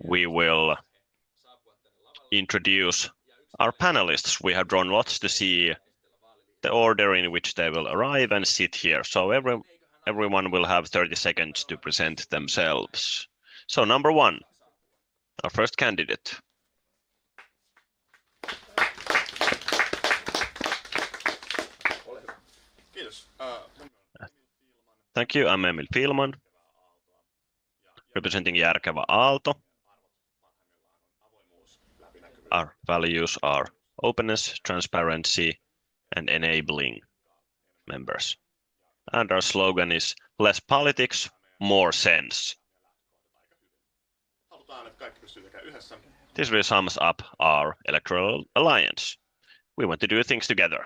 we will introduce our panelists. We have drawn lots to see the order in which they will arrive and sit here. So everyone will have 30 seconds to present themselves. So number one, our first candidate. Thank you. I'm Emil Fielman, representing Järkevä Aalto. Our values are openness, transparency, and enabling members. And our slogan is less politics, more sense. This really sums up our electoral alliance. We want to do things together.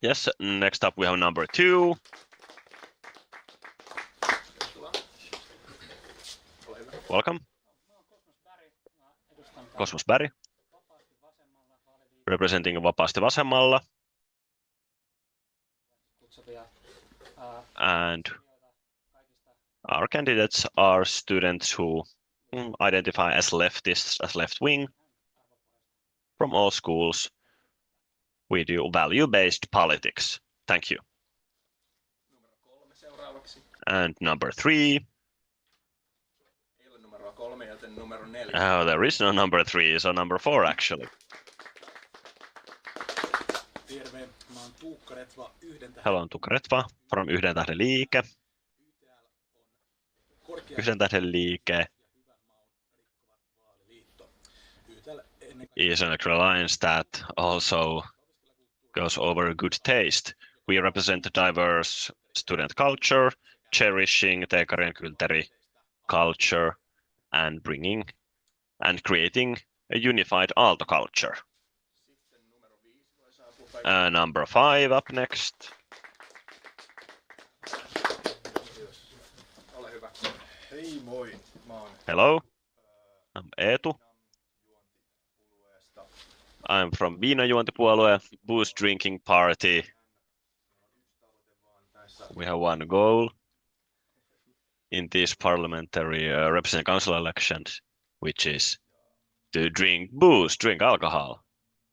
Yes, next up we have number two. Welcome. Cosmos Berry, representing Vapaasti Vasemmalla. And our candidates are students who identify as leftists, as left-wing, from all schools. We do value-based politics. Thank you. And number three. Oh, there is no number three, so number four actually. Hello, I'm Tuukka Retva from Yhden tähden liike. Yhden tähden liike is an electoral alliance that also goes over good taste. We represent a diverse student culture, cherishing teekari and kylteri culture, and bringing and creating a unified Aalto culture. Number five up next. Hello, I'm Eetu. I'm from Viinajuontipuolue, booze drinking party. We have one goal in these parliamentary representative council elections, which is to drink booze, drink alcohol.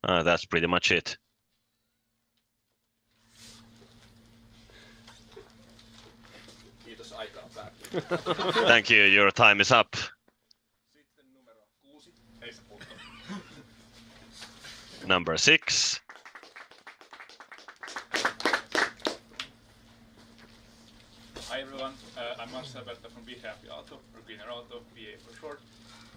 That's pretty much it. Thank you, your time is up. Number six. Hi everyone, I'm Marcel Berta from Be Happy Aalto, or Greener Aalto, BA for short.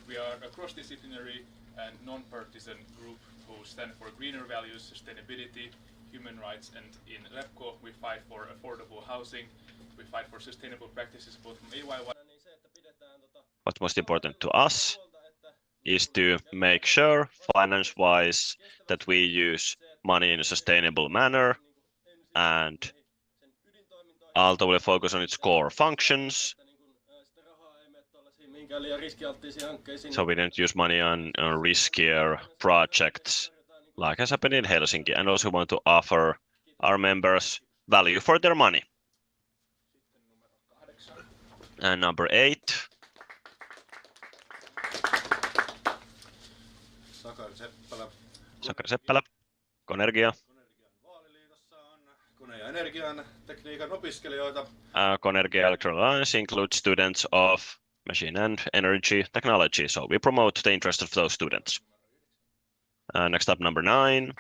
We are a cross-disciplinary and non-partisan group who stand for greener values, sustainability, human rights, and in RepCo we fight for affordable housing, we fight for sustainable practices both from AYY. What's most important to us is to make sure, finance-wise, that we use money in a sustainable manner, and Aalto will focus on its core functions. So we don't use money on riskier projects, like has happened in Helsinki, and also want to offer our members value for their money. And number eight. Sakari Seppälä, Conergia. Conergia Electoral Alliance includes students of machine and energy technology, so we promote the interest of those students. Next up, number 9.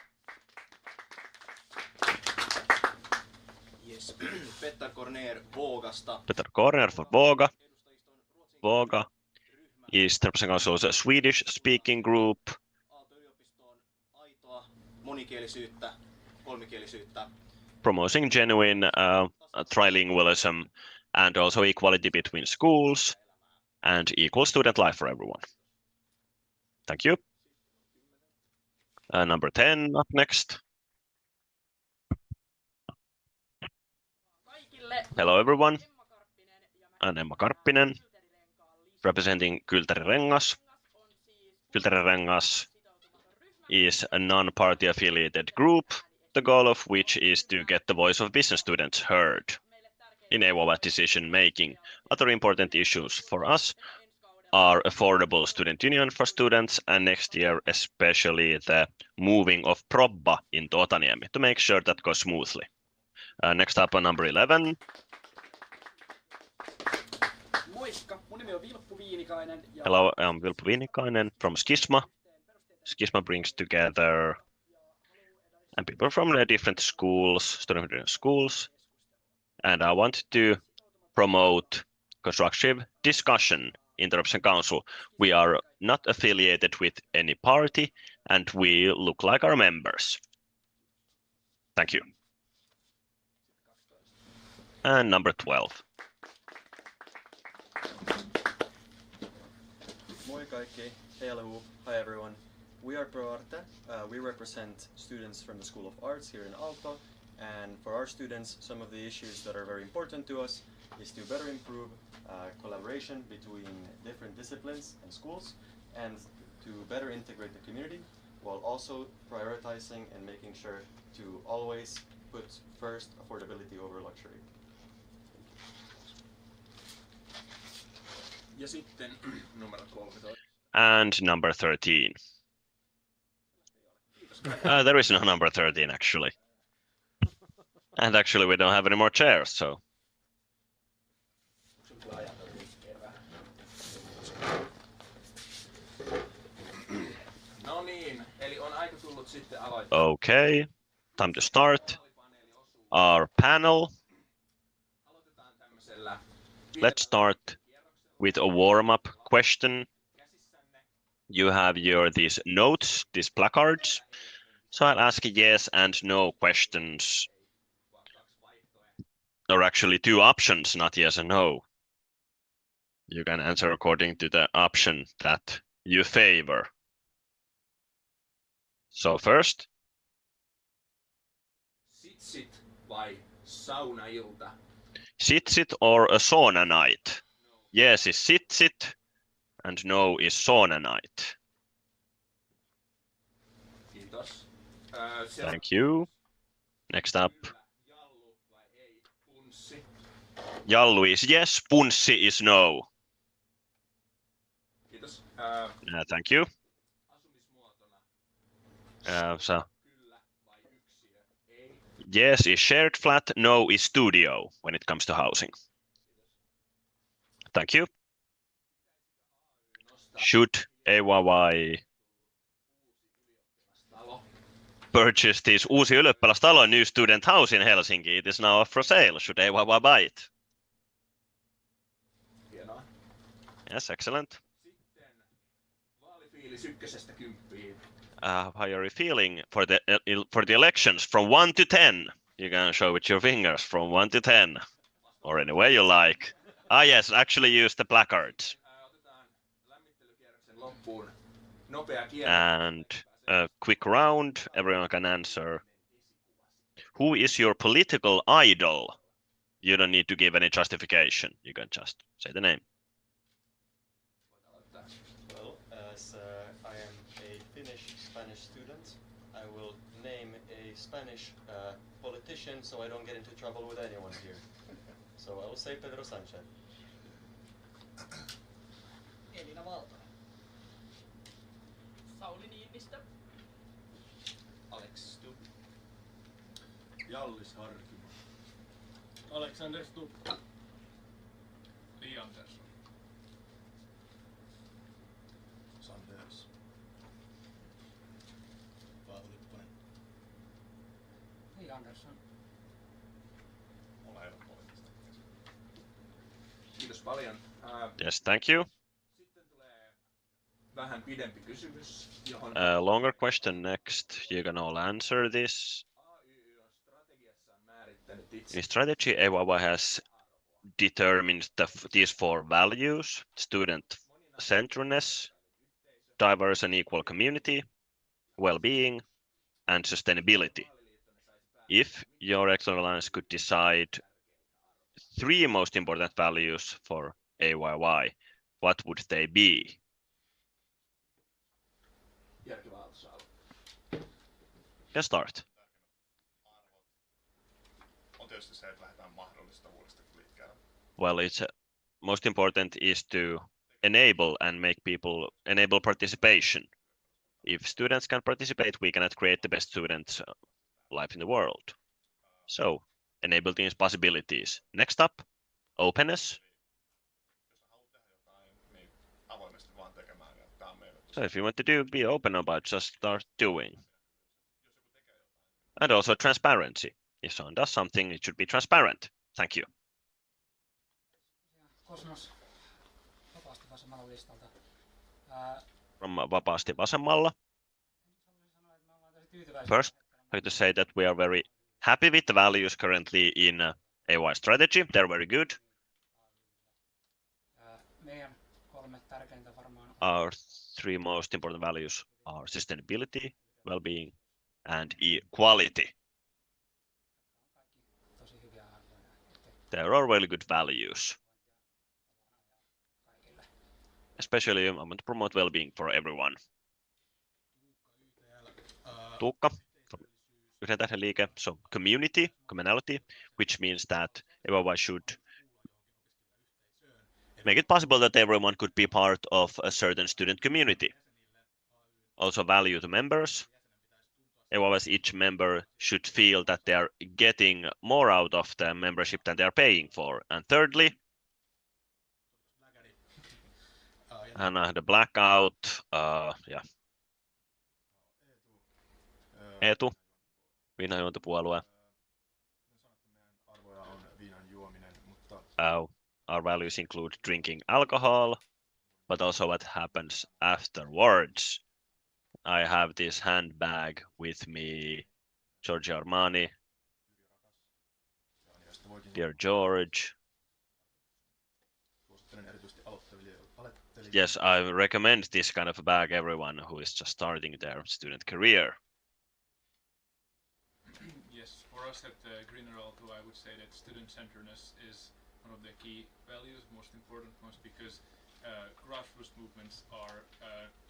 Yes. Petter Corner Vågasta. Petter Corner for Våga. Våga is representing also a Swedish-speaking group. Monikielisyyttä, kolmikielisyyttä. Promoting genuine trilingualism and also equality between schools and equal student life for everyone. Thank you. Number 10 up next. Hello everyone. I'm Emma Karppinen, representing Kylteri Rengas. Kylteri Rengas is a non-party affiliated group, the goal of which is to get the voice of business students heard. in AYY decision making. Other important issues for us are affordable student union for students, and next year especially the moving of Probba into Otaniemi to make sure that goes smoothly. Next up on number 11. Hello, I'm Vilppu Viinikainen from Skisma. Skisma brings together and people from the different schools, student schools, and I want to promote constructive discussion in the Representative Council. We are not affiliated with any party, and we look like our members. Thank you. And number 12. Moi kaikki, hello, hi everyone. We are Pro Arte. We represent students from the School of Arts here in Aalto, and for our students, some of the issues that are very important to us is to better improve collaboration between different disciplines and schools, and to better integrate the community, while also prioritizing and making sure to always put first affordability over luxury. Ja sitten numero 13. And number 13. There is no number 13 actually. And actually we don't have any more chairs, so. No niin, eli on aika tullut sitten aloittaa. Okay, time to start our panel. Aloitetaan tämmöisellä. Let's start with a warm-up question. You have these notes, these placards. So I'll ask yes and no questions. Or actually 2 options, not yes and no. You can answer according to the option that you favor. So first. Sitsit vai saunailta? Sitsit or a sauna night? Yes is sitsit and no is sauna night. Kiitos. Thank you. Next up. Jallu vai ei? Punssi. Jallu is yes, punssi is no. Kiitos. Thank you. Asumismuotona. So Kyllä vai yksiö? Ei. yes is shared flat, no is studio when it comes to housing. Thank you. Should AYY purchase this uusi ylioppilastalo, new student house in Helsinki? It is now up for sale. Should AYY buy it? Hienoa. Yes, excellent. Sitten vaalifiilis 1–10. How are you feeling for the elections from 1 to 10? You can show with your fingers from 1 to 10, or any way you like. Ah yes, actually use the placards. Otetaan lämmittelykierroksen loppuun nopea kierros. And a quick round, everyone can answer. Who is your political idol? You don't need to give any justification. You can just say the name. Well, as I am a Finnish-Spanish student, I will name a Spanish politician so I don't get into trouble with anyone here. So I will say Pedro Sanchez. Elina Valtonen. Sauli Niinistö. Alex Stubb. Jallis Harkimo. Alexander Stubb. Li Andersson. Sanders. Paavo Lipponen. Li Andersson. Mulla ei ole poliittista. Kiitos paljon. Yes, thank you. Sitten tulee vähän pidempi kysymys, johon Longer question next. You can all answer this. AYY on strategiassaan määrittänyt itse In strategy, AYY has determined these 4 values: student-centeredness, diverse and equal community, well-being, and sustainability. If your electoral alliance could decide 3 most important values for AYY, what would they be? järkevä aloitus. Let's start. On tietysti se, että lähdetään mahdollistavuudesta liikkeelle. Well, it's most important is to enable and enable participation. If students can participate, we cannot create the best students life in the world. So enable these possibilities. Next up, openness. So if you want to do, be open about, just start doing. And also transparency. If someone does something, it should be transparent. Thank you. Kosmos vapaasti vasemmalla listalta. From vapaasti vasemmalla. First, I have to say that we are very happy with the values currently in AYY strategy. They're very good. Meidän 3 tärkeintä varmaan Our 3 most important values are sustainability, well-being, and equality. tosi hyviä arvoja. There are really good values. Kaikille. Especially I want to promote well-being for everyone. Tuukka from Yhden Tähden liike. So communality, which means that everyone should make it possible that everyone could be part of a certain student community. Also value to members. As each member should feel that they are getting more out of the membership than they are paying for. And thirdly, and the blackout, Eetu, viinanjuontopuolue. Our values include drinking alcohol, but also what happens afterwards. I have this handbag with me, Giorgio Armani, Dear George. Yes, I recommend this kind of a bag everyone who is just starting their student career. Yes, for us at Greener Aalto, I would say that student-centeredness is one of the key values, most important ones, because grassroots movements are,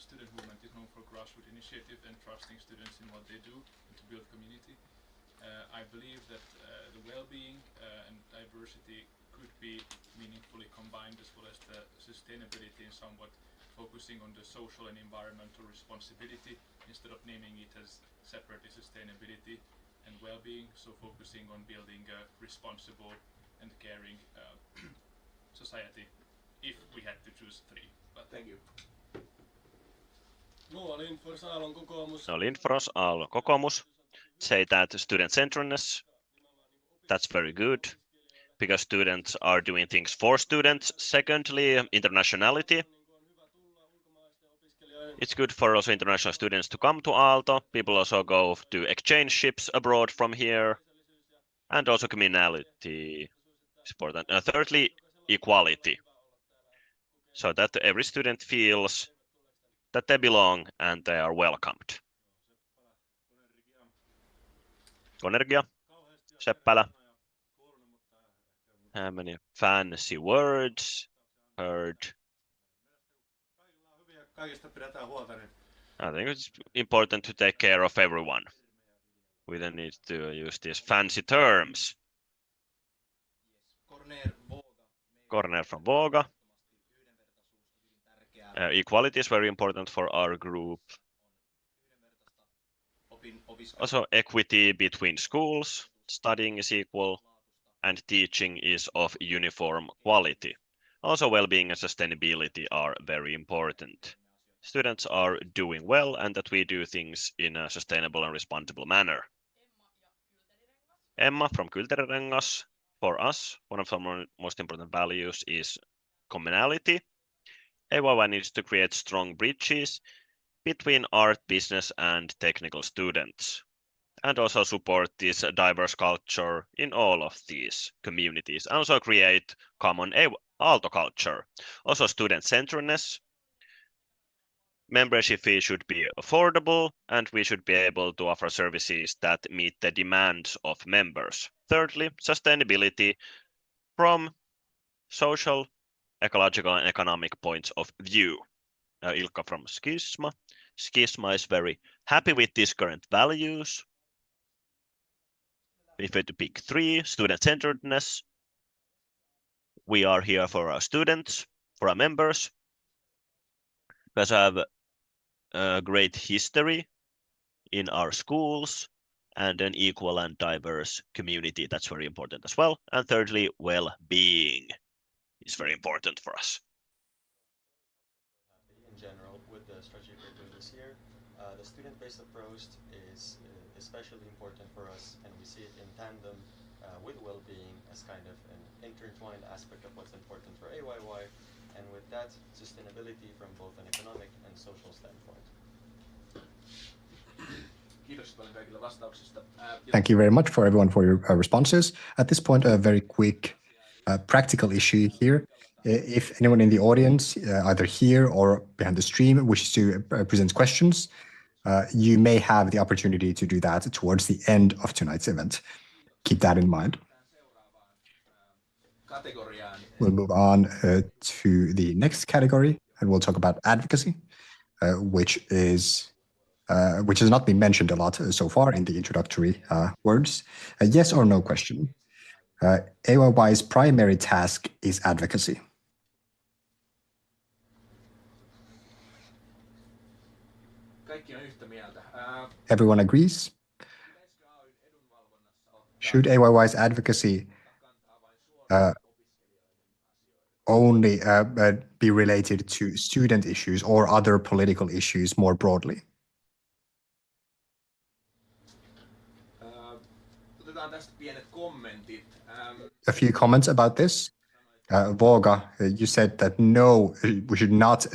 student movement is known for grassroots initiative and trusting students in what they do and to build community. I believe that the well-being and diversity could be meaningfully combined, as well as the sustainability, and somewhat focusing on the social and environmental responsibility instead of naming it as separately sustainability and well-being, so focusing on building a responsible and caring society, if we had to choose 3. But Thank you. Lindfors, Aallon kokoomus say that student-centeredness, that's very good, because students are doing things for students. Secondly, internationality. It's good for also international students to come to Aalto. People also go to exchange ships abroad from here. And also communality is important. Thirdly, equality. So that every student feels that they belong and they are welcomed. Konergia, Seppälä. How many fancy words heard? I think it's important to take care of everyone. We don't need to use these fancy terms. Corner from Voga. Equality is very important for our group. Also, equity between schools. Studying is equal and teaching is of uniform quality. Also, well-being and sustainability are very important. Students are doing well and that we do things in a sustainable and responsible manner. Emma from Kylterirengas. For us, one of our most important values is communality. AYY needs to create strong bridges between art, business, and technical students, and also support this diverse culture in all of these communities, and also create common Aalto culture. Also student-centeredness. Membership fee should be affordable, and we should be able to offer services that meet the demands of members. Thirdly, sustainability from social, ecological, and economic points of view. Ilkka from Schisma. Schisma is very happy with these current values. If we had to pick 3, student-centeredness, We are here for our students, for our members. We also have a great history in our schools and an equal and diverse community. That's very important as well. And thirdly, well-being is very important for us. In general, with the strategy we're doing this year, the student-based approach is especially important for us, and we see it in tandem with well-being as kind of an intertwined aspect of what's important for AYY, and with that, sustainability from both an economic and social standpoint. Thank you very much for everyone for your responses. At this point, a very quick practical issue here. If anyone in the audience, either here or behind the stream, wishes to present questions, you may have the opportunity to do that towards the end of tonight's event. Keep that in mind. We'll move on to the next category, and we'll talk about advocacy, which has not been mentioned a lot so far in the introductory words. A yes or no question. AYY's primary task is advocacy. Everyone agrees? Should AYY's advocacy only be related to student issues or other political issues more broadly? A few comments about this. Voga, you said that no, we should not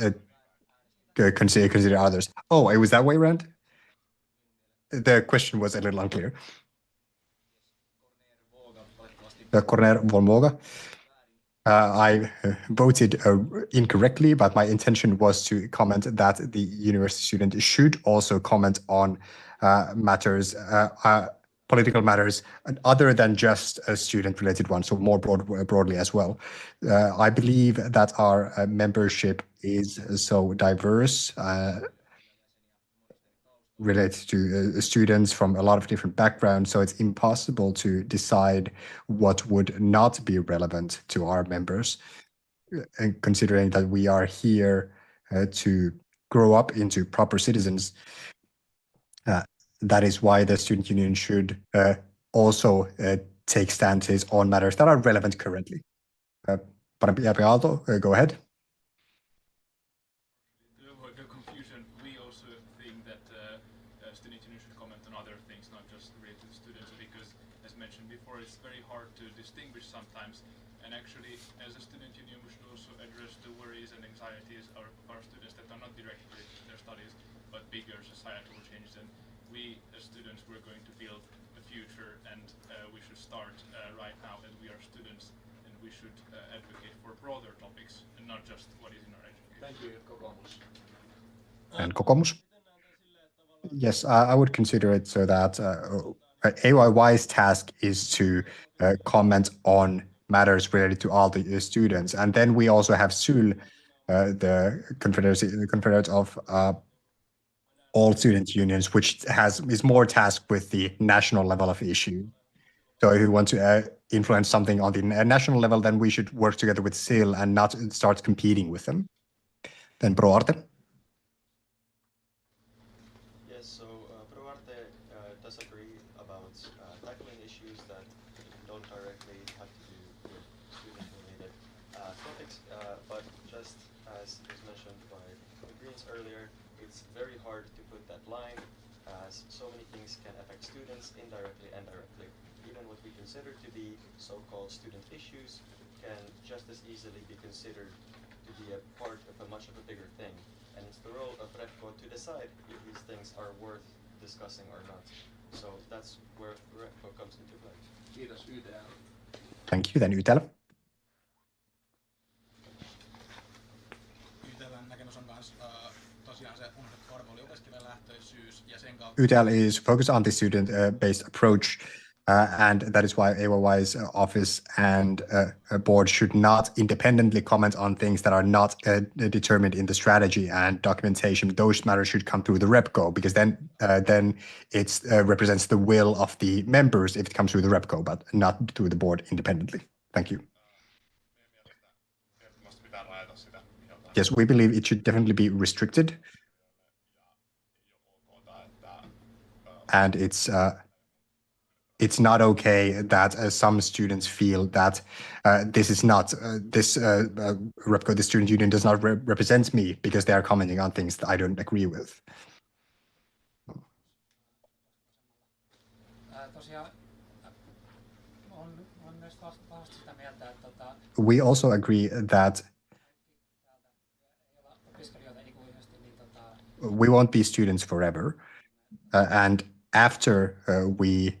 consider others. Oh, it was that way around? The question was a little unclear. Corner von Voga. I voted incorrectly, but my intention was to comment that the university student should also comment on matters, political matters, other than just a student-related one, so more broadly as well. I believe that our membership is so diverse, related to students from a lot of different backgrounds, so it's impossible to decide what would not be relevant to our members, and considering that we are here to grow up into proper citizens. That is why the student union should also take stances on matters that are relevant currently. Aalto, go ahead. To avoid the confusion, we also think that student union should comment on other things, not just related to students, because, as mentioned before, it's very hard to distinguish sometimes. And actually, as a student union, we should also address the worries and anxieties of our students that are not directly related to their studies, but bigger societal changes. And we, as students, we're going to build a future, and we should start right now as we are students, and we should advocate for broader topics and not just what is in our education. Thank you, Kokoomus. And Kokoomus? Yes, I would consider it so that AYY's task is to comment on matters related to all the students. And then we also have SUL, the Confederate of all student unions, which is more tasked with the national level of issue. So if we want to influence something on the national level, then we should work together with SIL and not start competing with them. Then ProArte. Yes, so ProArte does agree about tackling issues that don't directly have to do with student-related topics, but just as was mentioned by the Greens earlier, it's very hard to put that line, as so many things can affect students indirectly and directly. Even what we consider to be so-called student issues can just as easily be considered to be a part of a much of a bigger thing. And it's the role of RepCo to decide if these things are worth discussing or not. So that's where RepCo comes into play. Kiitos, YTL. Thank you. Then YTL. YTL is focused on the student-based approach, and that is why AYY's office and board should not independently comment on things that are not determined in the strategy and documentation. Those matters should come through the RepCo, because then it represents the will of the members if it comes through the RepCo, but not through the board independently. Thank you. Yes, we believe it should definitely be restricted. And it's not okay that some students feel that this is not RepCo, the student union, does not represent me because they are commenting on things that I don't agree with. Tosiaan on myös vahvasti sitä mieltä, että We also agree that ei olla opiskelijoita ikuisesti, niin we won't be students forever. And after we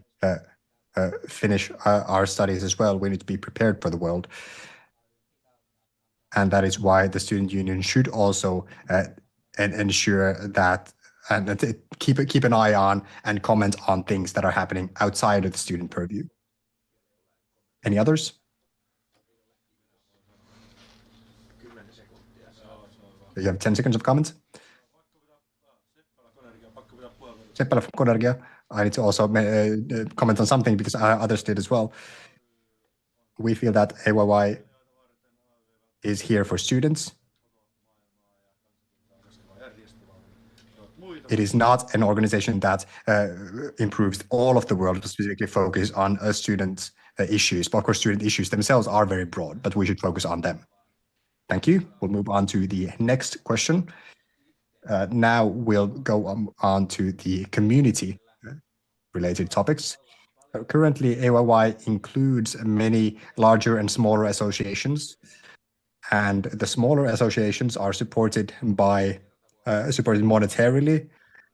finish our studies as well, we need to be prepared for the world. And that is why the student union should also ensure that and keep an eye on and comment on things that are happening outside of the student purview. Any others? 10 sekuntia. You have 10 seconds of comments? Seppälä from Konergia. I need to also comment on something because others did as well. We feel that AYY is here for students. It is not an organization that improves all of the world, but specifically focus on student issues. But of course, student issues themselves are very broad, but we should focus on them. Thank you. We'll move on to the next question. Now we'll go on to the community-related topics. Currently, AYY includes many larger and smaller associations, and the smaller associations are supported monetarily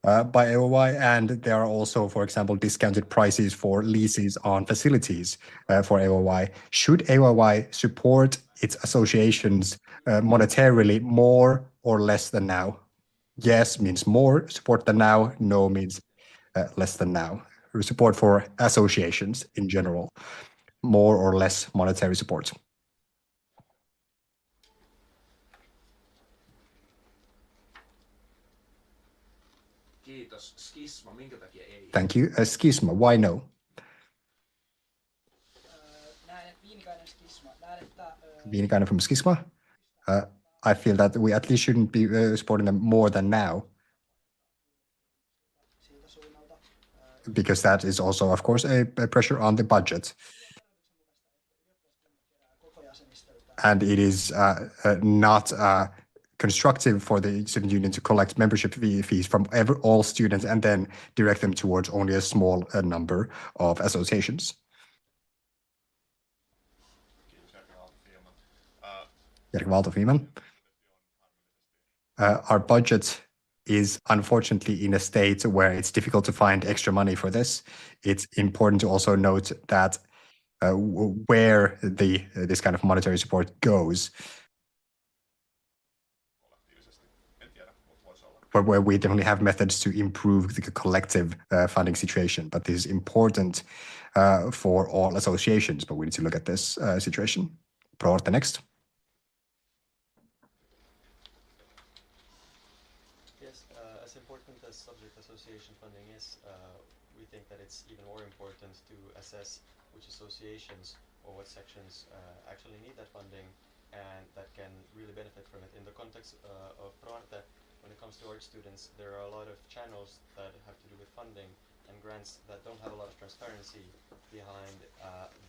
by AYY, and there are also, for example, discounted prices for leases on facilities for AYY. Should AYY support its associations monetarily more or less than now? Yes means more support than now, no means less than now. Support for associations in general, more or less monetary support. Kiitos. Skisma, minkä takia ei? Thank you. Schisma, why no? Viinikainen from Schisma. I feel that we at least shouldn't be supporting them more than now. Because that is also, of course, a pressure on the budget. And it is not constructive for the student union to collect membership fees from all students and then direct them towards only a small number of associations. Our budget is unfortunately in a state where it's difficult to find extra money for this. It's important to also note that where this kind of monetary support goes, but where we definitely have methods to improve the collective funding situation. But this is important for all associations, but we need to look at this situation. Proorta next. Yes, as important as subject association funding is, we think that it's even more important to assess which associations or what sections actually need that funding and that can really benefit from it. In the context of Proorta, when it comes to art students, there are a lot of channels that have to do with funding and grants that don't have a lot of transparency behind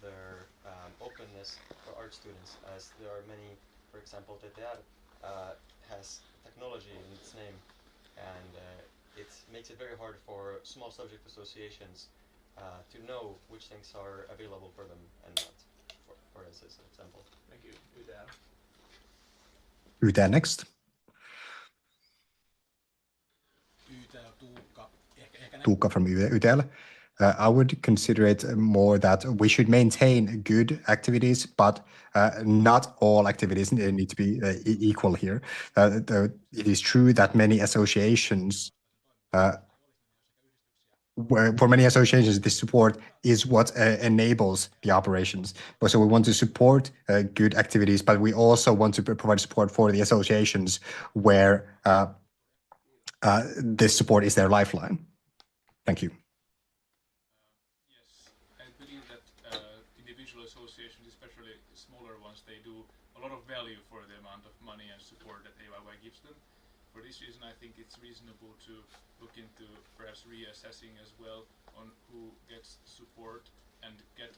their openness for art students, as there are many, for example, TTR has technology in its name, and it makes it very hard for small subject associations to know which things are available for them and not, for as an example. Thank you. YTR. YTR next. Tuukka from YTL. I would consider it more that we should maintain good activities, but not all activities need to be equal here. It is true that many associations, for many associations, this support is what enables the operations. So we want to support good activities, but we also want to provide support for the associations where this support is their lifeline. Thank you. Yes, I believe that individual associations, especially smaller ones, they do a lot of value for the amount of money and support support that AYY gives them. For this reason, I think it's reasonable to look into perhaps reassessing as well on who gets support and get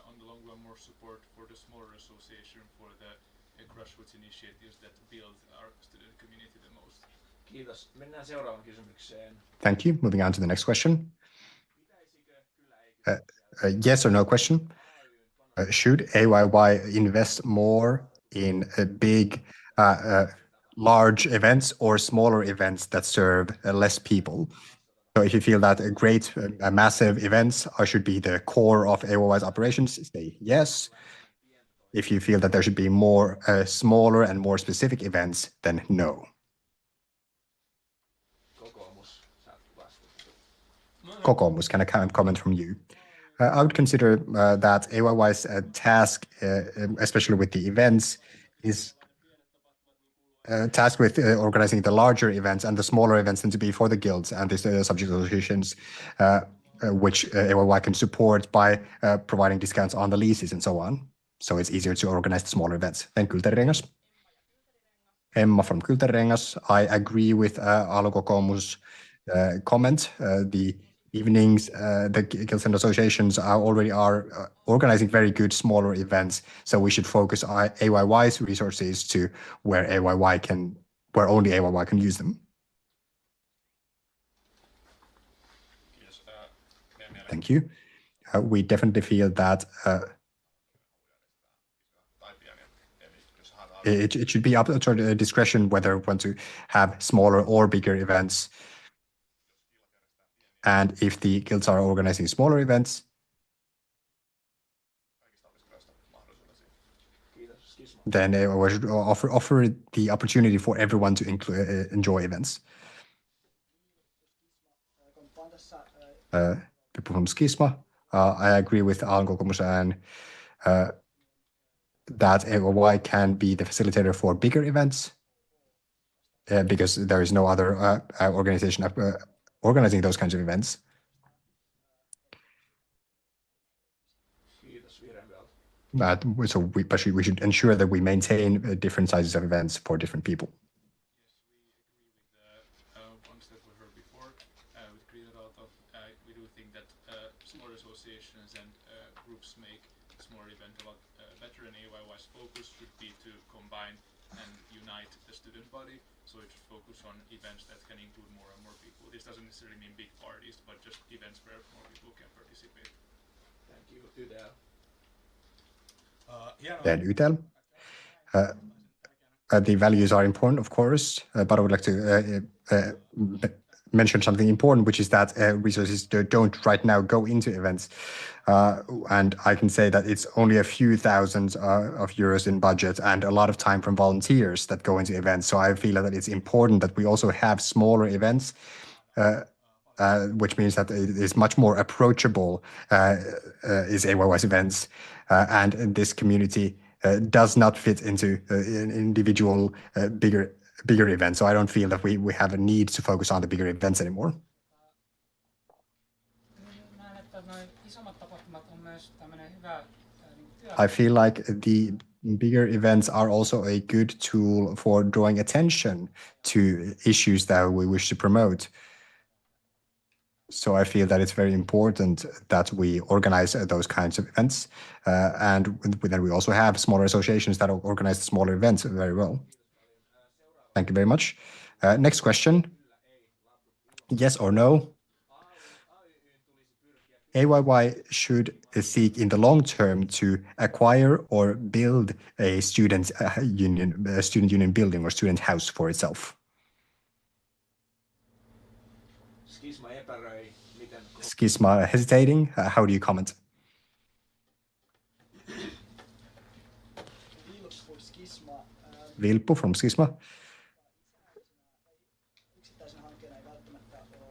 on the long run more support for the smaller association for the grassroots initiatives that build our student community the most. Kiitos. Mennään seuraavaan kysymykseen. Thank you. Moving on to the next question. Yes or no question. Should AYY invest more in big, large events or smaller events that serve less people? So if you feel that great, massive events should be the core of AYY's operations, say yes. If you feel that there should be more smaller and more specific events, then no. Kokoomus, can I comment from you? I would consider that AYY's task, especially with the events, is tasked with organizing the larger events, and the smaller events tend to be for the guilds and the subject associations, which AYY can support by providing discounts on the leases and so on. So it's easier to organize the smaller events. Then Kulttuurirengas. Emma from Kulttuurirengas. I agree with Aalto comment. The evenings, the guilds and associations already are organizing very good smaller events. So we should focus AYY's resources to where only AYY can use them. Yes, Thank you. We definitely feel that it should be up to discretion whether we want to have smaller or bigger events. And if the guilds are organizing smaller events, then we should offer the opportunity for everyone to enjoy events. People from Schisma, I agree with Aalto and that AYY can be the facilitator for bigger events because there is no other organization organizing those kinds of events. So we should ensure that we maintain different sizes of events for different people. Yes, we agree with the ones that we heard before. With Green Aalto, we do think that smaller associations and groups make a smaller event a lot better, and AYY's focus should be to combine and unite the student body. So it should focus on events that can include more and more people. This doesn't necessarily mean big parties, but just events where more people can participate. Thank you, Ydel. Then Ydel. The values are important, of course, but I would like to mention something important, which is that resources don't right now go into events. And I can say that it's only a few thousands of euros in budget and a lot of time from volunteers that go into events. So I feel that it's important that we also have smaller events, which means that it is much more approachable is AYY's events. And this community does not fit into an individual bigger events. So I don't feel that we have a need to focus on the bigger events anymore. I feel like the bigger events are also a good tool for drawing attention to issues that we wish to promote. So I feel that it's very important that we organize those kinds of events. And then we also have smaller associations that organize smaller events very well. Thank you very much. Next question. Yes or no? AYY should seek in the long term to acquire or build a student union building or student house for itself. Schisma hesitating. How do you comment? Vilppu from Schisma.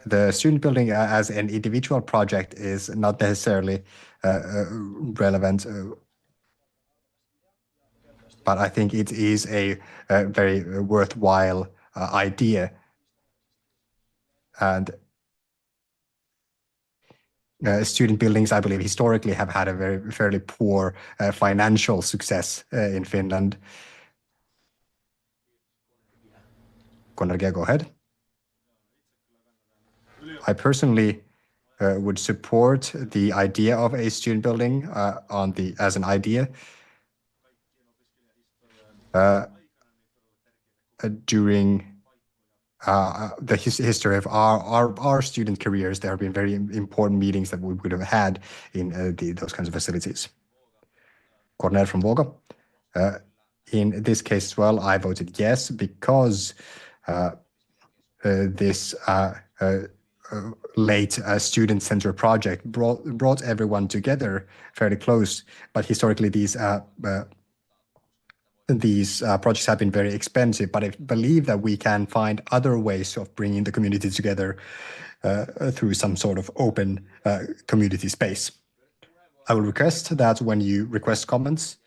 The student building as an individual project is not necessarily relevant, but I think it is a very worthwhile idea. And student buildings, I believe, historically have had a fairly poor financial success in Finland. Konergia, go ahead. I personally would support the idea of a student building as an idea. During the history of our student careers, there have been very important meetings that we would have had in those kinds of facilities. Cornel from Volga. In this case as well, I voted yes because this late student center project brought everyone together fairly close. But historically, these projects have been very expensive, but I believe that we can find other ways of bringing the community together through some sort of open community space. I will request that when you request comments,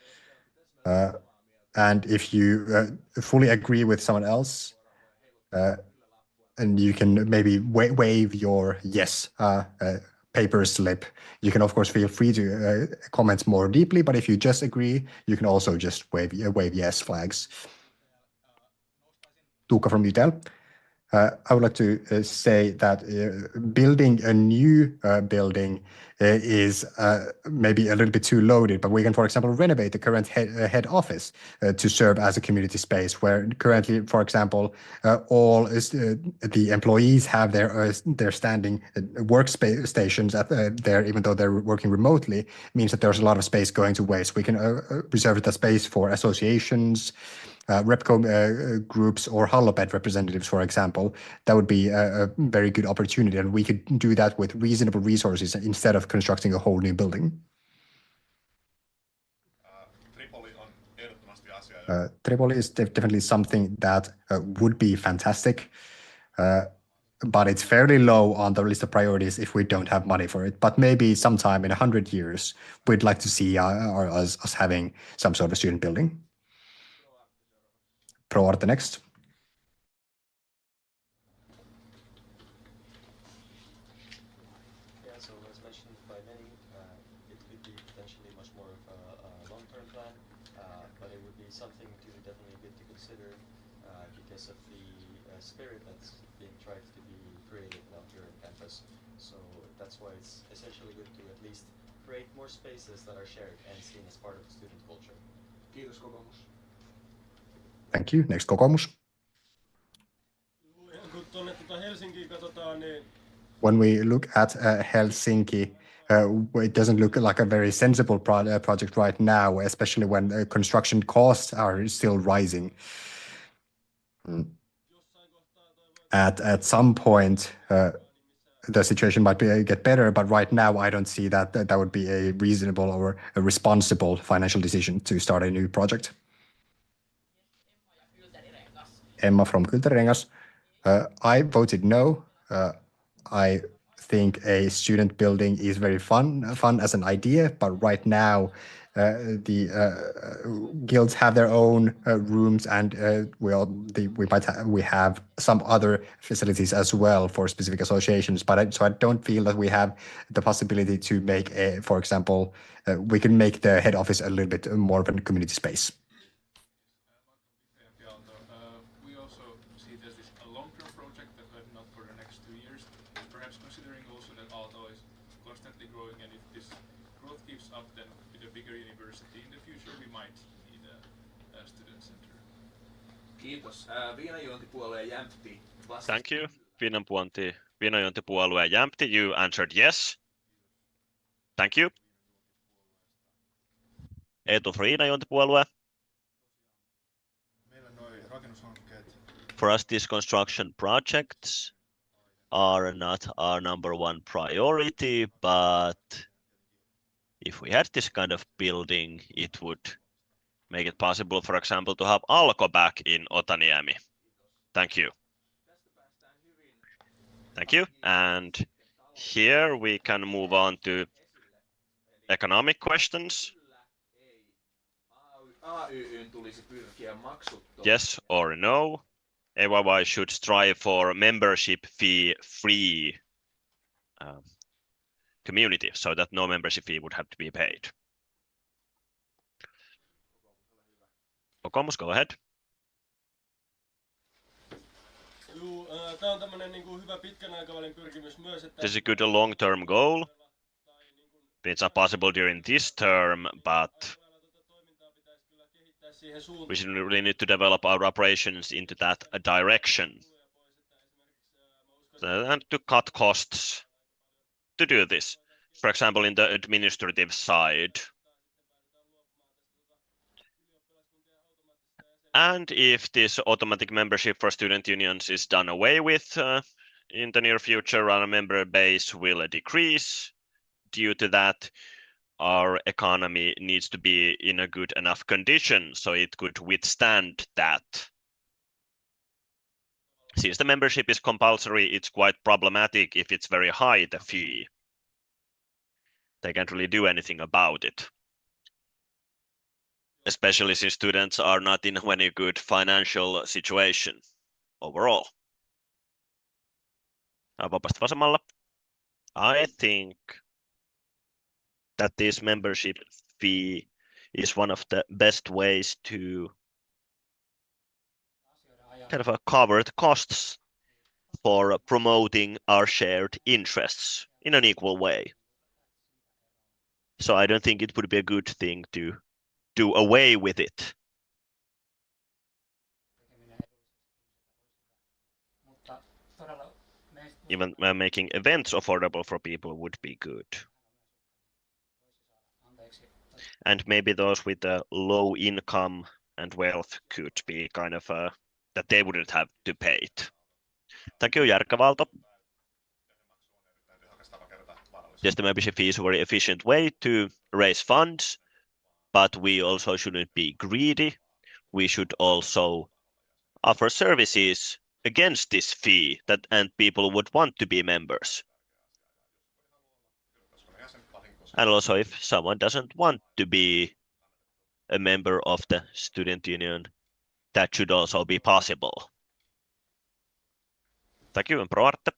and if you fully agree with someone else, and you can maybe wave your yes paper slip. You can, of course, feel free to comment more deeply, but if you just agree, you can also just wave yes flags. Tuukka from UTEL. I would like to say that building a new building is maybe a little bit too loaded, but we can, for example, renovate the current head office to serve as a community space where currently, for example, all the employees have their standing workstations there, even though they're working remotely, means that there's a lot of space going to waste. We can reserve the space for associations, RepCo groups or Halloped representatives, for example. That would be a very good opportunity, and we could do that with reasonable resources instead of constructing a whole new building. Tripoli is definitely something that would be fantastic, but it's fairly low on the list of priorities if we don't have money for it. But maybe sometime in 100 years, we'd like to see us having some sort of student building. ProArte next. Yeah, so as mentioned by many, it could be potentially much more of a long-term plan, but it would be something to definitely good to consider because of the spirit that's being tried to be created now here on campus. So that's why it's essentially good to at least create more spaces that are shared and seen as part of the student culture. Kiitos kokoomus. Thank you. Next, kokoomus. When we look at Helsinki, it doesn't look like a very sensible project right now, especially when construction costs are still rising. At some point, the situation might get better, but right now I don't see that would be a reasonable or a responsible financial decision to start a new project. Emma from Kyltärengas. I voted no. I think a student building is very fun as an idea, but right now the guilds have their own rooms, and we have some other facilities as well for specific associations. But so I don't feel that we have the possibility to make for example, we can make the head office a little bit more of a community space. We also see there's this a long-term project that not for the next 2 years. Perhaps considering also that Aalto is constantly growing, and if this growth keeps up, then with a bigger university in the future, we might need a student center. Kiitos. Viinajuontipuolue Jämpti. Thank you. Viinajuontipuolue Jämpti, you answered yes. Thank you. Eetu for Viinajuontipuolue. For us, these construction projects are not our #1 priority, but if we had this kind of building, it would make it possible, for example, to have Alko back in Otaniemi. Thank you. Thank you. And here we can move on to economic questions. Yes or no? AYY should strive for membership fee-free community, so that no membership fee would have to be paid. Kokoomus, go ahead. This is a good long-term goal. It's not possible during this term, but we should really need to develop our operations into that direction. And to cut costs to do this. For example, in the administrative side. And if this automatic membership for student unions is done away with in the near future, our member base will decrease. Due to that, our economy needs to be in a good enough condition so it could withstand that. Since the membership is compulsory, it's quite problematic if it's very high, the fee. They can't really do anything about it. Especially since students are not in any good financial situation overall. Vapaasti vasemmalla. I think that this membership fee is one of the best ways to kind of cover the costs for promoting our shared interests in an equal way. So I don't think it would be a good thing to do away with it. Even making events affordable for people would be good. And maybe those with a low income and wealth could be kind of that they wouldn't have to pay it. Thank you, järkevä Aalto. Yes, the membership fee is a very efficient way to raise funds, but we also shouldn't be greedy. We should also offer services against this fee and people would want to be members. And also if someone doesn't want to be a member of the student union, that should also be possible. Thank you, and Proarte.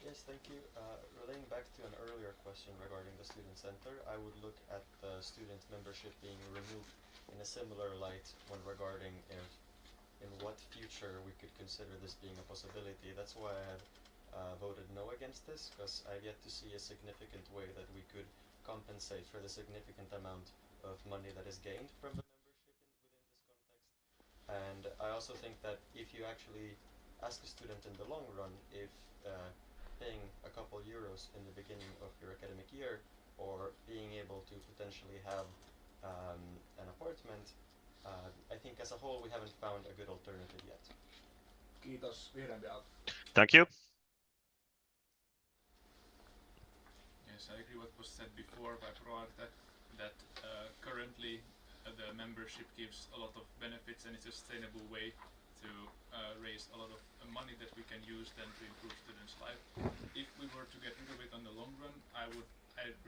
Yes, thank you. Relating back to an earlier question regarding the student center, I would look at the student membership being removed in a similar light when regarding if in what future we could consider this being a possibility. That's why I have voted no against this, because I've yet to see a significant way that we could compensate for the significant amount of money that is gained from the membership within this context. And I also think that if you actually ask a student in the long run if paying a couple euros in the beginning of your academic year or being able to potentially have an apartment, I think as a whole we haven't found a good alternative yet. Kiitos. Vihreämpi Aalto. Thank you. Yes, I agree what was said before by Proarte, that currently the membership gives a lot of benefits and it's a sustainable way to raise a lot of money that we can use then to improve students' life. If we were to get rid of it on the long run, I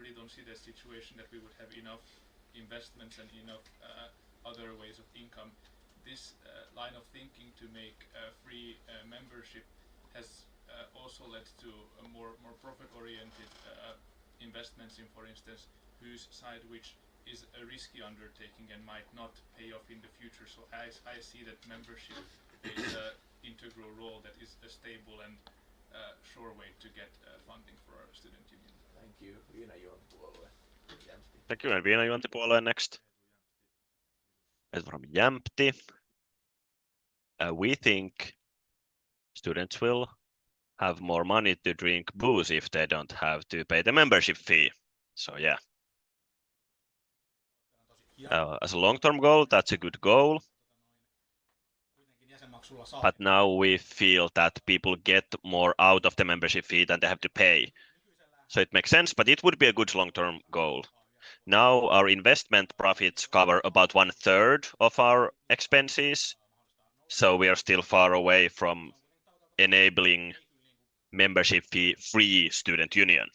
really don't see the situation that we would have enough investments and enough other ways of income. This line of thinking to make free membership has also led to a more profit-oriented investments in, for instance, whose side which is a risky undertaking and might not pay off in the future. So I see that membership is an integral role that is a stable and sure way to get funding for our student union. Thank you. Viinajuontipuolue. Jämpti. Thank you, and Viinajuontipuolue next. From Jämpti. We think students will have more money to drink booze if they don't have to pay the membership fee. So yeah. As a long-term goal, that's a good goal. But now we feel that people get more out of the membership fee than they have to pay. So it makes sense, but it would be a good long-term goal. Now our investment profits cover about 1/3 of our expenses. So we are still far away from enabling membership fee-free student union.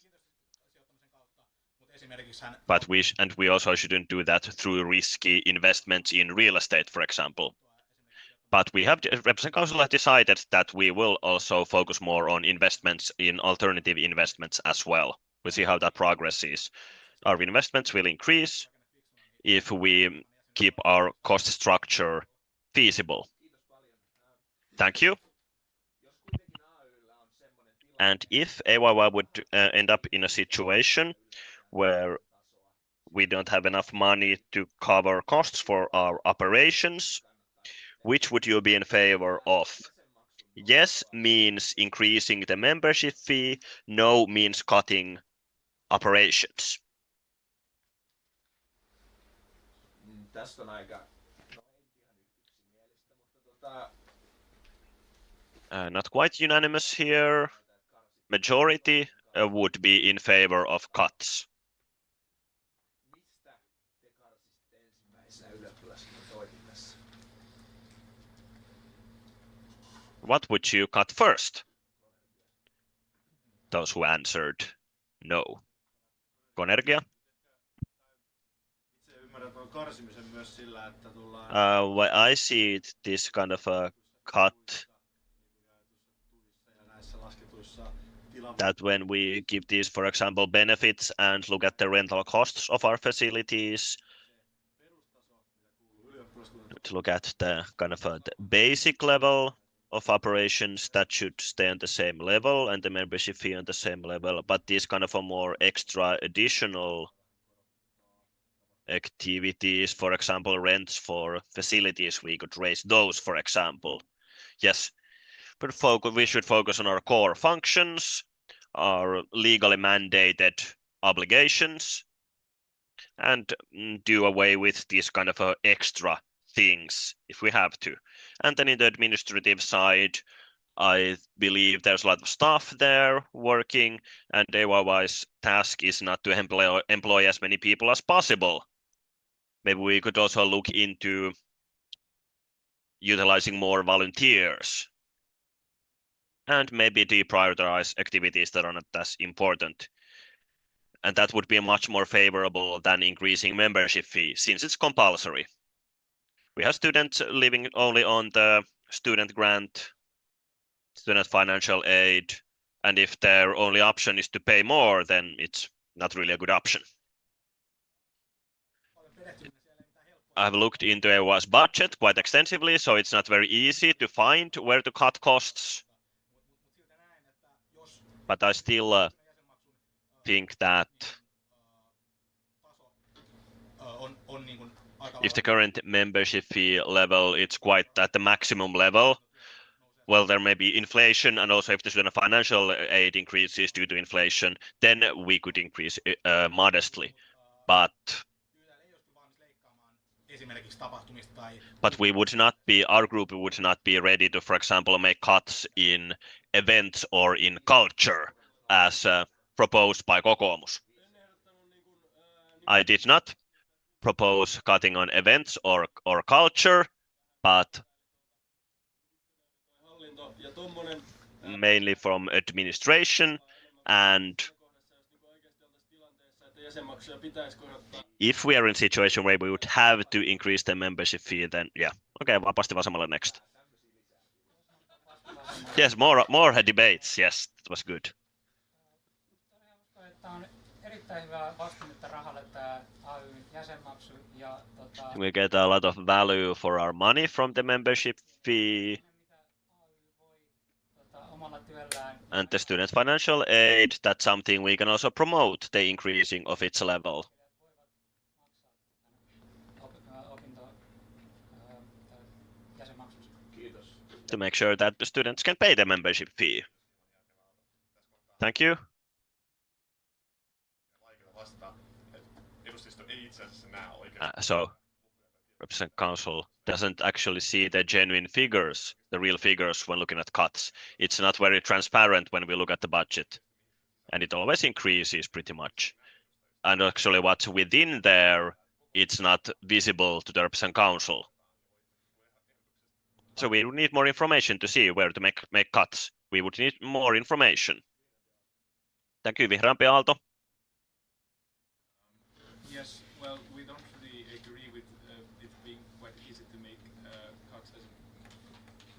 But we also shouldn't do that through risky investments in real estate, for example. But we have Represent Council has decided that we will also focus more on investments in alternative investments as well. We'll see how that progresses. Our investments will increase if we keep our cost structure feasible. Thank you. And if AYY would end up in a situation where we don't have enough money to cover costs for our operations, which would you be in favor of? Yes means increasing the membership fee, no means cutting operations. Tästä on aika Not quite unanimous here. Majority would be in favor of cuts. mistä te karsitte ensimmäisenä ylioppilastoiminnassa? What would you cut first? Those who answered no. Konergia? Itse ymmärrän tuon karsimisen myös sillä, että tullaan Well, I see it, this kind of a cut, ja näissä lasketuissa tilan that when we give these, for example, benefits and look at the rental costs of our facilities, perustaso, mitä kuuluu ylioppilaskunnan to look at the kind of the basic level of operations, that should stay on the same level and the membership fee on the same level, but these kind of a more extra additional activities, for example, rents for facilities, we could raise those, for example. Yes, but we should focus on our core functions, our legally mandated obligations, and do away with these kind of extra things if we have to. And then in the administrative side, I believe there's a lot of staff there working, and AYY's task is not to employ as many people as possible. Maybe we could also look into utilizing more volunteers and maybe deprioritize activities that are not as important. And that would be much more favorable than increasing membership fee since it's compulsory. We have students living only on the student grant, student financial aid, and if their only option is to pay more, then it's not really a good option. I've looked into AYY's budget quite extensively, so it's not very easy to find where to cut costs. But I still think that on niin kuin aika if the current membership fee level is quite at the maximum level, well, there may be inflation, and also if the student financial aid increases due to inflation, then we could increase modestly. esimerkiksi tapahtumista tai But we would not be, our group would not be ready to, for example, make cuts in events or in culture as proposed by Kokoomus. I did not propose cutting on events or culture, but hallinto ja tommonen mainly from administration. And jäsenmaksuja pitäisi korottaa. if we are in a situation where we would have to increase the membership fee, then yeah, okay, vapaasti vasemmalle next. Yes, more debates. Yes, that was good. Uskon, että on erittäin hyvää vastinetta rahalle tämä AY:n jäsenmaksu ja We get a lot of value for our money from the membership fee mitä AY voi omalla työllään and the student financial aid. That's something we can also promote, the increasing of its level. opinto jäsenmaksussa. Kiitos. To make sure that the students can pay the membership fee. Thank you. Vaikea vastata. Edustusto ei itse asiassa näe oikein. So, representative council doesn't actually see the genuine figures, the real figures when looking at cuts. It's not very transparent when we look at the budget, and it always increases pretty much. And actually what's within there, it's not visible to the representative council. So we would need more information to see where to make cuts. We would need more information. Thank you, vihreämpi Aalto. Yes, well, we don't really agree with it being quite easy to make cuts, as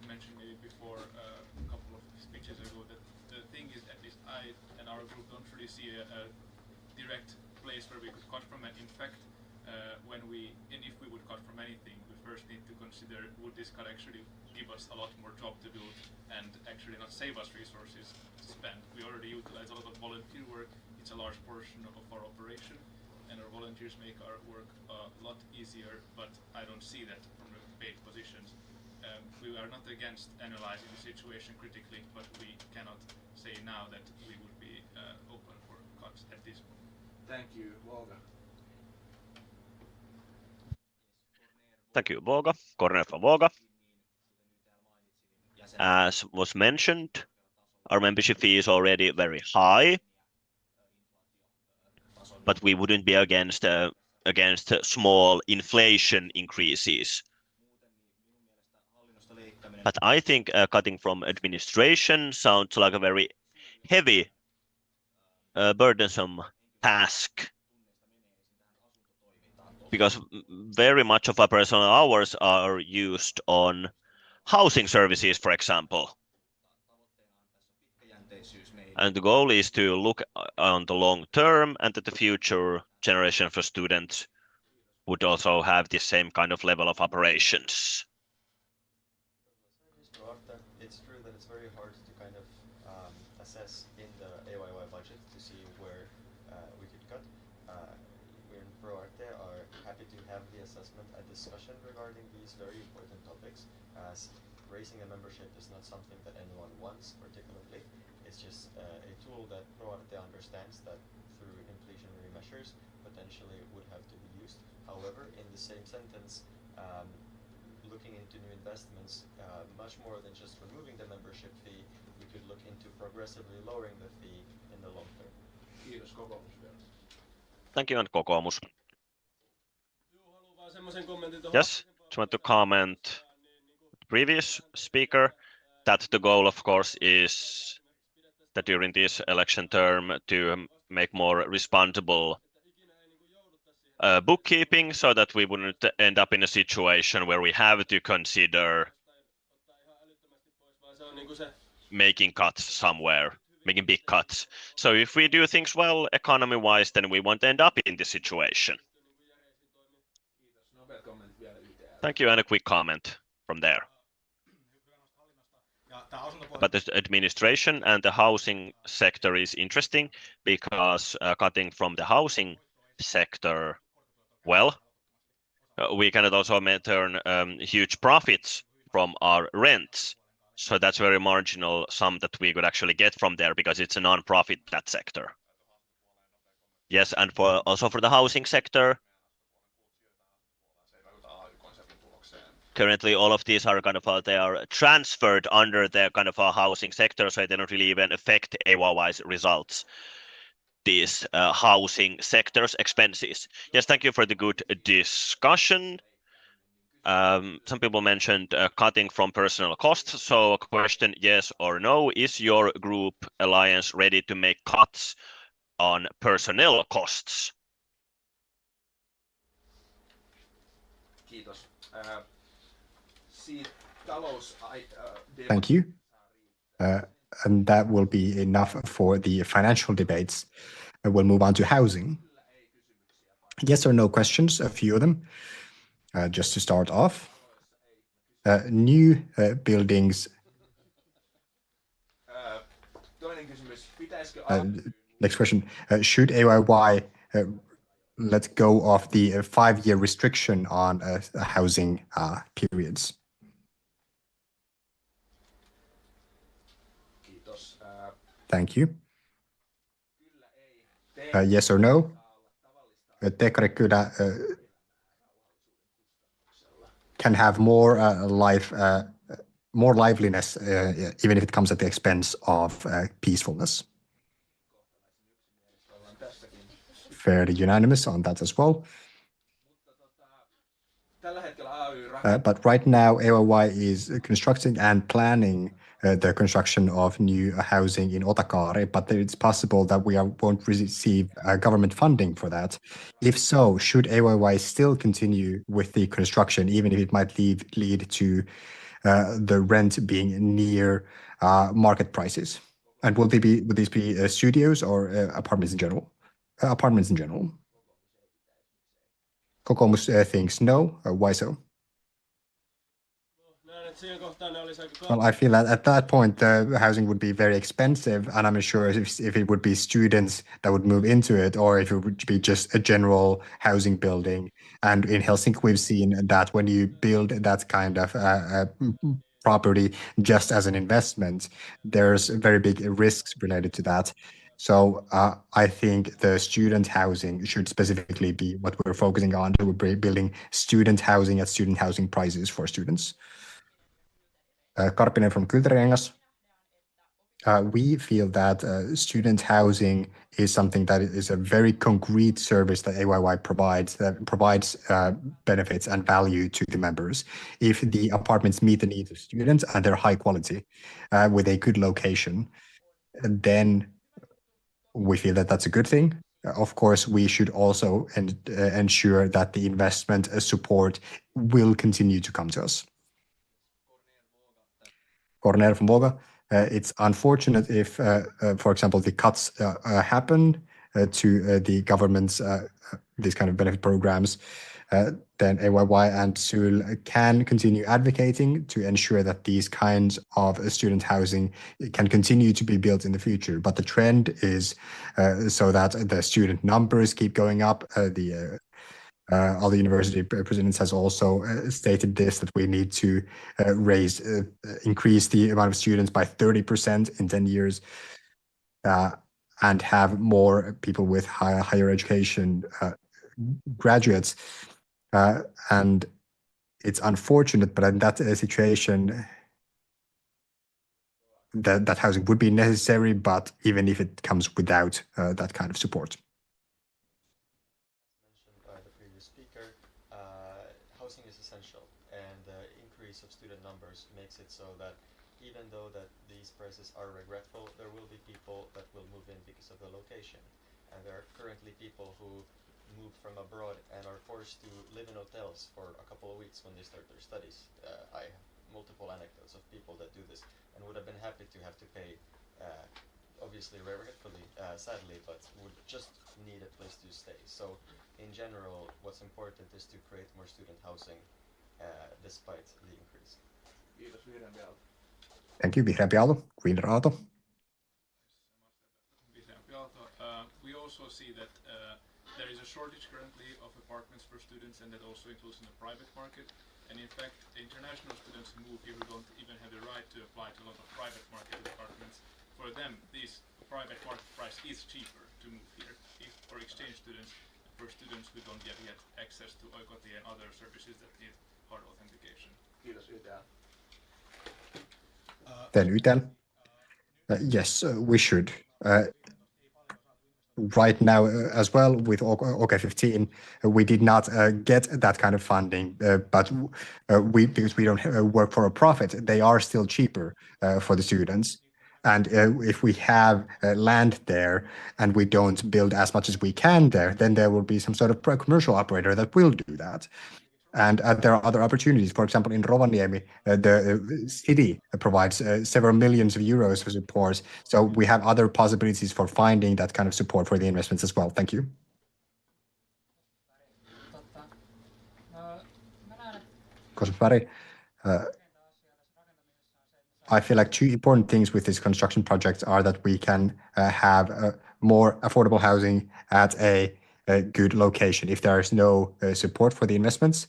mentioned maybe before a couple of speeches ago. That the thing is, at least I and our group don't really see a direct place where we could cut from, and in fact, if we would cut from anything, we first need to consider would this cut actually give us a lot more job to do and actually not save us resources to spend. We already utilize a lot of volunteer work. It's a large portion of our operation, and our volunteers make our work a lot easier, but I don't see that from the paid positions. We are not against analyzing the situation critically, but we cannot say now that we would be open for cuts at this point. Thank you, Volga. Thank you, Voga. Corner for Voga. As was mentioned, our membership fee is already very high, but we wouldn't be against small inflation increases. But I think cutting from administration sounds like a very heavy, burdensome task, because very much of our personal hours are used on housing services, for example. And the goal is to look on the long term and that the future generation for students would also have the same kind of level of operations. It's true that it's very hard to kind of assess in the AYY budget to see where we could cut. We in ProArte are happy to have the assessment and discussion regarding these very important topics, as raising a membership is not something that anyone wants particularly. It's just a tool that ProArte understands that through inflationary measures potentially would have to be used. However, in the same sentence, looking into new investments, much more than just removing the membership fee, we could look into progressively lowering the fee in the long term. Kiitos, kokoomus vielä. Thank you, and kokoomus. Yes, just want to comment the previous speaker that the goal, of course, is that during this election term to make more responsible bookkeeping, so that we wouldn't end up in a situation where we have to consider making cuts somewhere, making big cuts. So if we do things well economy-wise, then we won't end up in this situation. Thank you, and a quick comment from there. But the administration and the housing sector is interesting because cutting from the housing sector, well, we cannot also turn huge profits from our rents. So that's very marginal sum that we could actually get from there because it's a non-profit, that sector. Yes, and also for the housing sector, currently all of these are kind of they are transferred under the kind of a housing sector, so they don't really even affect AYY's results, these housing sector's expenses. Yes, thank you for the good discussion. Some people mentioned cutting from personal costs. So a question, yes or no, is your group alliance ready to make cuts on personnel costs? Kiitos. Thank you. And that will be enough for the financial debates. We'll move on to housing. Yes or no questions, a few of them. Just to start off. New buildings. Next question. Should AYY let go of the 5-year restriction on housing periods? Thank you. Yes or no? Tekari kyllä can have more more liveliness, even if it comes at the expense of peacefulness. Fairly unanimous on that as well. But right now, AYY is constructing and planning the construction of new housing in Otakaari, but it's possible that we won't receive government funding for that. If so, should AYY still continue with the construction, even if it might lead to the rent being near market prices? And would these be studios or apartments in general? Apartments in general. Kokoomus thinks no. Why so? Well, I feel that at that point, the housing would be very expensive, and I'm not sure if it would be students that would move into it or if it would be just a general housing building. And in Helsinki, we've seen that when you build that kind of property just as an investment, there's very big risks related to that. So I think the student housing should specifically be what we're focusing on. We're building student housing at student housing prices for students. Karppinen from Kyltärengas. We feel that student housing is something that is a very concrete service that AYY provides, that provides benefits and value to the members. If the apartments meet the needs of students and they're high quality with a good location, then we feel that that's a good thing. Of course, we should also ensure that the investment support will continue to come to us. Cornel from Voga. It's unfortunate if, for example, the cuts happen to the government's these kind of benefit programs. Then AYY and SUL can continue advocating to ensure that these kinds of student housing can continue to be built in the future. But the trend is so that the student numbers keep going up. All the university presidents has also stated this, that we need to increase the amount of students by 30% in 10 years and have more people with higher education graduates. And it's unfortunate, but in that situation, that housing would be necessary, but even if it comes without that kind of support. Housing is essential, and the increase of student numbers makes it so that even though that these prices are regretful, there will be people that will move in because of the location. And there are currently people who moved from abroad and are forced to live in hotels for a couple of weeks when they start their studies. I have multiple anecdotes of people that do this and would have been happy to have to pay, obviously regretfully, sadly, but would just need a place to stay. So in general, what's important is to create more student housing despite the increase. Thank you, Vihreämpi Aalto. Greener Aalto. We also see that there is a shortage currently of apartments for students, and that also includes in the private market. And in fact, international students who move here who don't even have the right to apply to a lot of private market apartments, for them, this private market price is cheaper to move here. If for exchange students, for students who don't yet access to OIKOTI and other services that need hard authentication. Then Ytel. Yes, we should. Right now, as well, with OK 15, we did not get that kind of funding, but because we don't work for a profit, they are still cheaper for the students. And if we have land there and we don't build as much as we can there, then there will be some sort of commercial operator that will do that. And there are other opportunities. For example, in Rovaniemi, the city provides several millions of euros for support. So we have other possibilities for finding that kind of support for the investments as well. Thank you. Kosmari, I feel like two important things with this construction project are that we can have more affordable housing at a good location. If there is no support for the investments,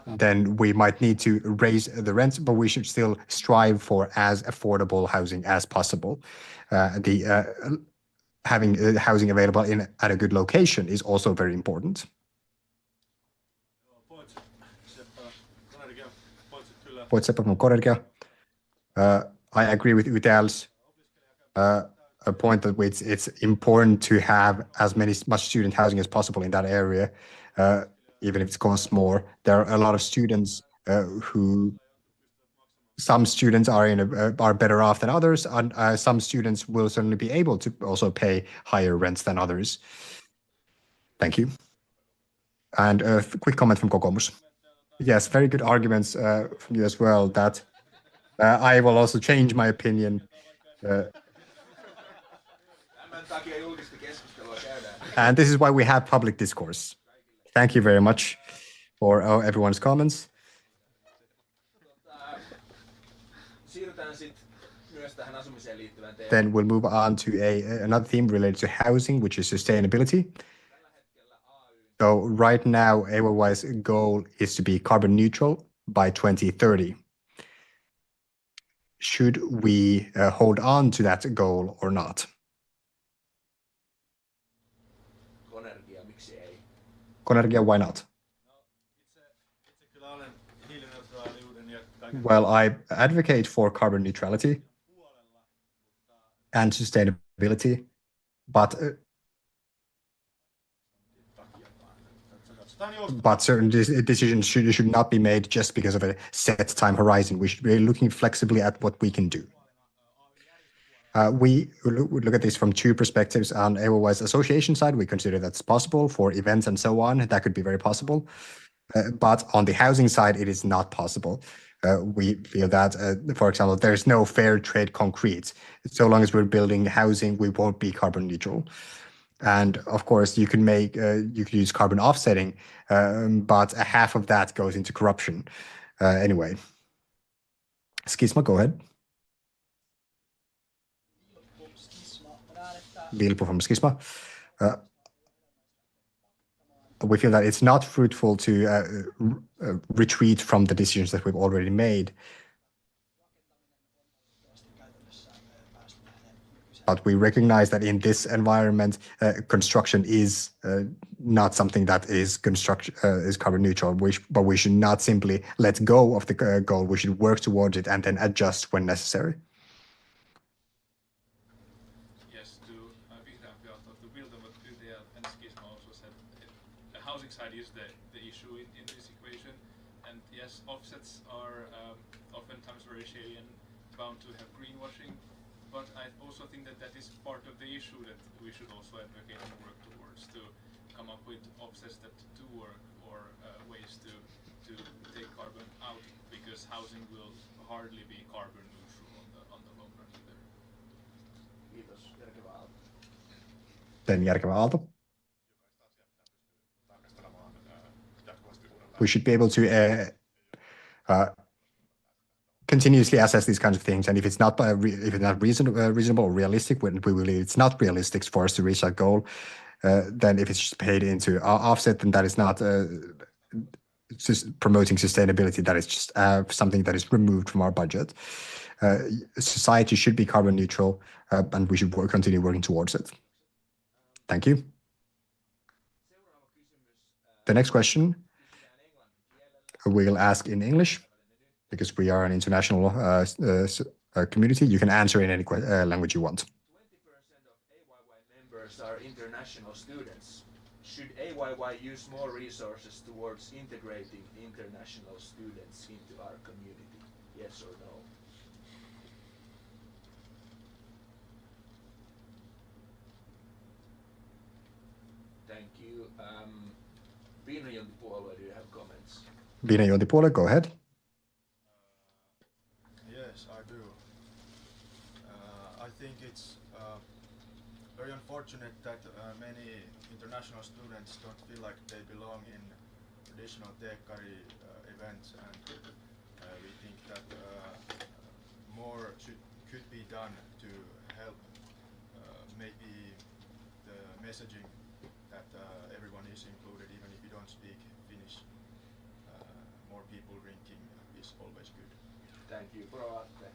then we might need to raise the rents, but we should still strive for as affordable housing as possible. Having housing available at a good location is also very important. From Korergia. I agree with Ytel's a point that it's important to have as much student housing as possible in that area. Even if it costs more. There are a lot of students some students are better off than others, and some students will certainly be able to also pay higher rents than others. Thank you. And a quick comment from Kokoomus. Yes, very good arguments from you as well, that I will also change my opinion. takia julkista keskustelua käydään. And this is why we have public discourse. Thank you very much for everyone's comments. Siirrytään sitten myös tähän asumiseen liittyvään teemaan. Then we'll move on to another theme related to housing, which is sustainability. So right now, AYY's goal is to be carbon neutral by 2030. Should we hold on to that goal or not? Konergia, miksi ei? Konergia, why not? Well, I advocate for carbon neutrality and sustainability, but certain decisions should not be made just because of a set time horizon. We should be looking flexibly at what we can do. We look at this from two perspectives. On AYY's association side, we consider that's possible for events and so on. That could be very possible. But on the housing side, it is not possible. We feel that, for example, there's no fair trade concrete. So long as we're building housing, we won't be carbon neutral. And of course, you can use carbon offsetting, but half of that goes into corruption. Anyway, Skisma, go ahead. Vilpo from Skisma. We feel that it's not fruitful to retreat from the decisions that we've already made. But we recognize that in this environment, construction is not something that is carbon neutral. But we should not simply let go of the goal. We should work towards it and then adjust when necessary. Yes, to build on what Yhdel and Skisma also said, the housing side is the issue in this equation. And yes, offsets are oftentimes very shady and bound to have greenwashing. But I also think that is part of the issue that we should also advocate and work towards, to come up with offsets that do work, or ways to take carbon out, because housing will hardly be carbon neutral on the long run either. Kiitos, järkevä Aalto. Then järkevä Aalto. We should be able to continuously assess these kinds of things, and if it's not reasonable or realistic, when we believe it's not realistic for us to reach that goal, then if it's just paid into offset, then that is not promoting sustainability. That is just something that is removed from our budget. Society should be carbon neutral, and we should continue working towards it. Thank you. The next question we'll ask in English, because we are an international community. You can answer in any language you want. 20% of AYY members are international students. Should AYY use more resources towards integrating international students into our community? Yes or no? Thank you. Viinajuontipuolue, do you have comments? Viinajuontipuolue, go ahead. Yes, I do. I think it's very unfortunate that many international students don't feel like they belong in traditional Teekkari events, and we think that more could be done to help maybe the messaging that everyone is included, even if you don't speak Finnish. More people drinking is always good. Thank you. Proatte.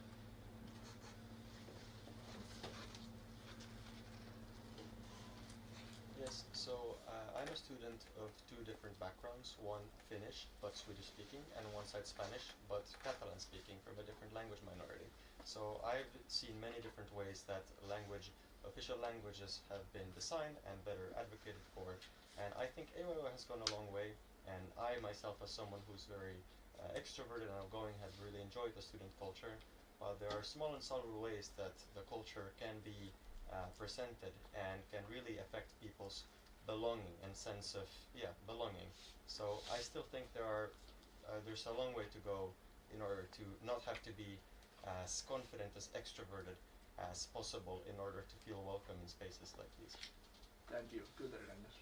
Yes, so I'm a student of two different backgrounds, one Finnish but Swedish speaking, and one side Spanish but Catalan speaking, from a different language minority. So I've seen many different ways that official languages have been designed and better advocated for, and I think AYY has gone a long way, and I myself, as someone who's very extroverted and outgoing, have really enjoyed the student culture. There are small and subtle ways that the culture can be presented and can really affect people's belonging and sense of belonging. So I still think there's a long way to go in order to not have to be as confident as extroverted as possible in order to feel welcome in spaces like these. Thank you. Kyltärirengas.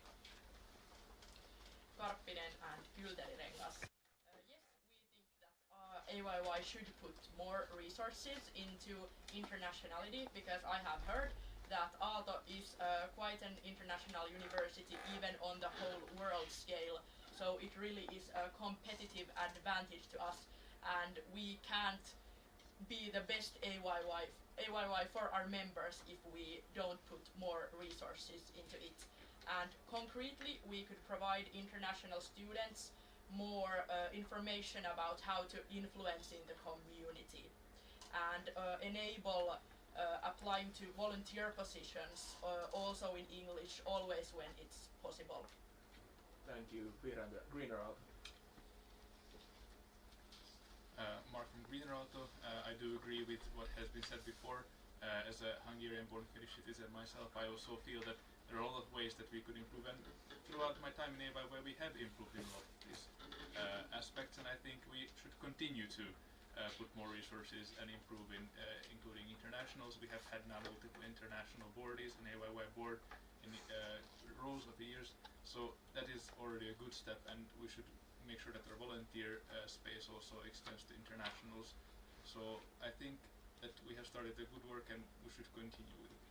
Karppinen and Kyltärirengas. Yes, we think that AYY should put more resources into internationality, because I have heard that Aalto is quite an international university even on the whole world scale, so it really is a competitive advantage to us, and we can't be the best AYY for our members if we don't put more resources into it. And concretely, we could provide international students more information about how to influence in the community, and enable applying to volunteer positions also in English, always when it's possible. Thank you. Viranda, Greener Aalto. Mark from Greener Aalto. I do agree with what has been said before. As a Hungarian-born Finnish citizen myself, I also feel that there are a lot of ways that we could improve, and throughout my time in AYY we have improved in a lot of these aspects, and I think we should continue to put more resources and improve in including internationals. We have had now multiple international boardies, an AYY board in rows of years, so that is already a good step, and we should make sure that our volunteer space also extends to internationals. So I think that we have started a good work and we should continue with it.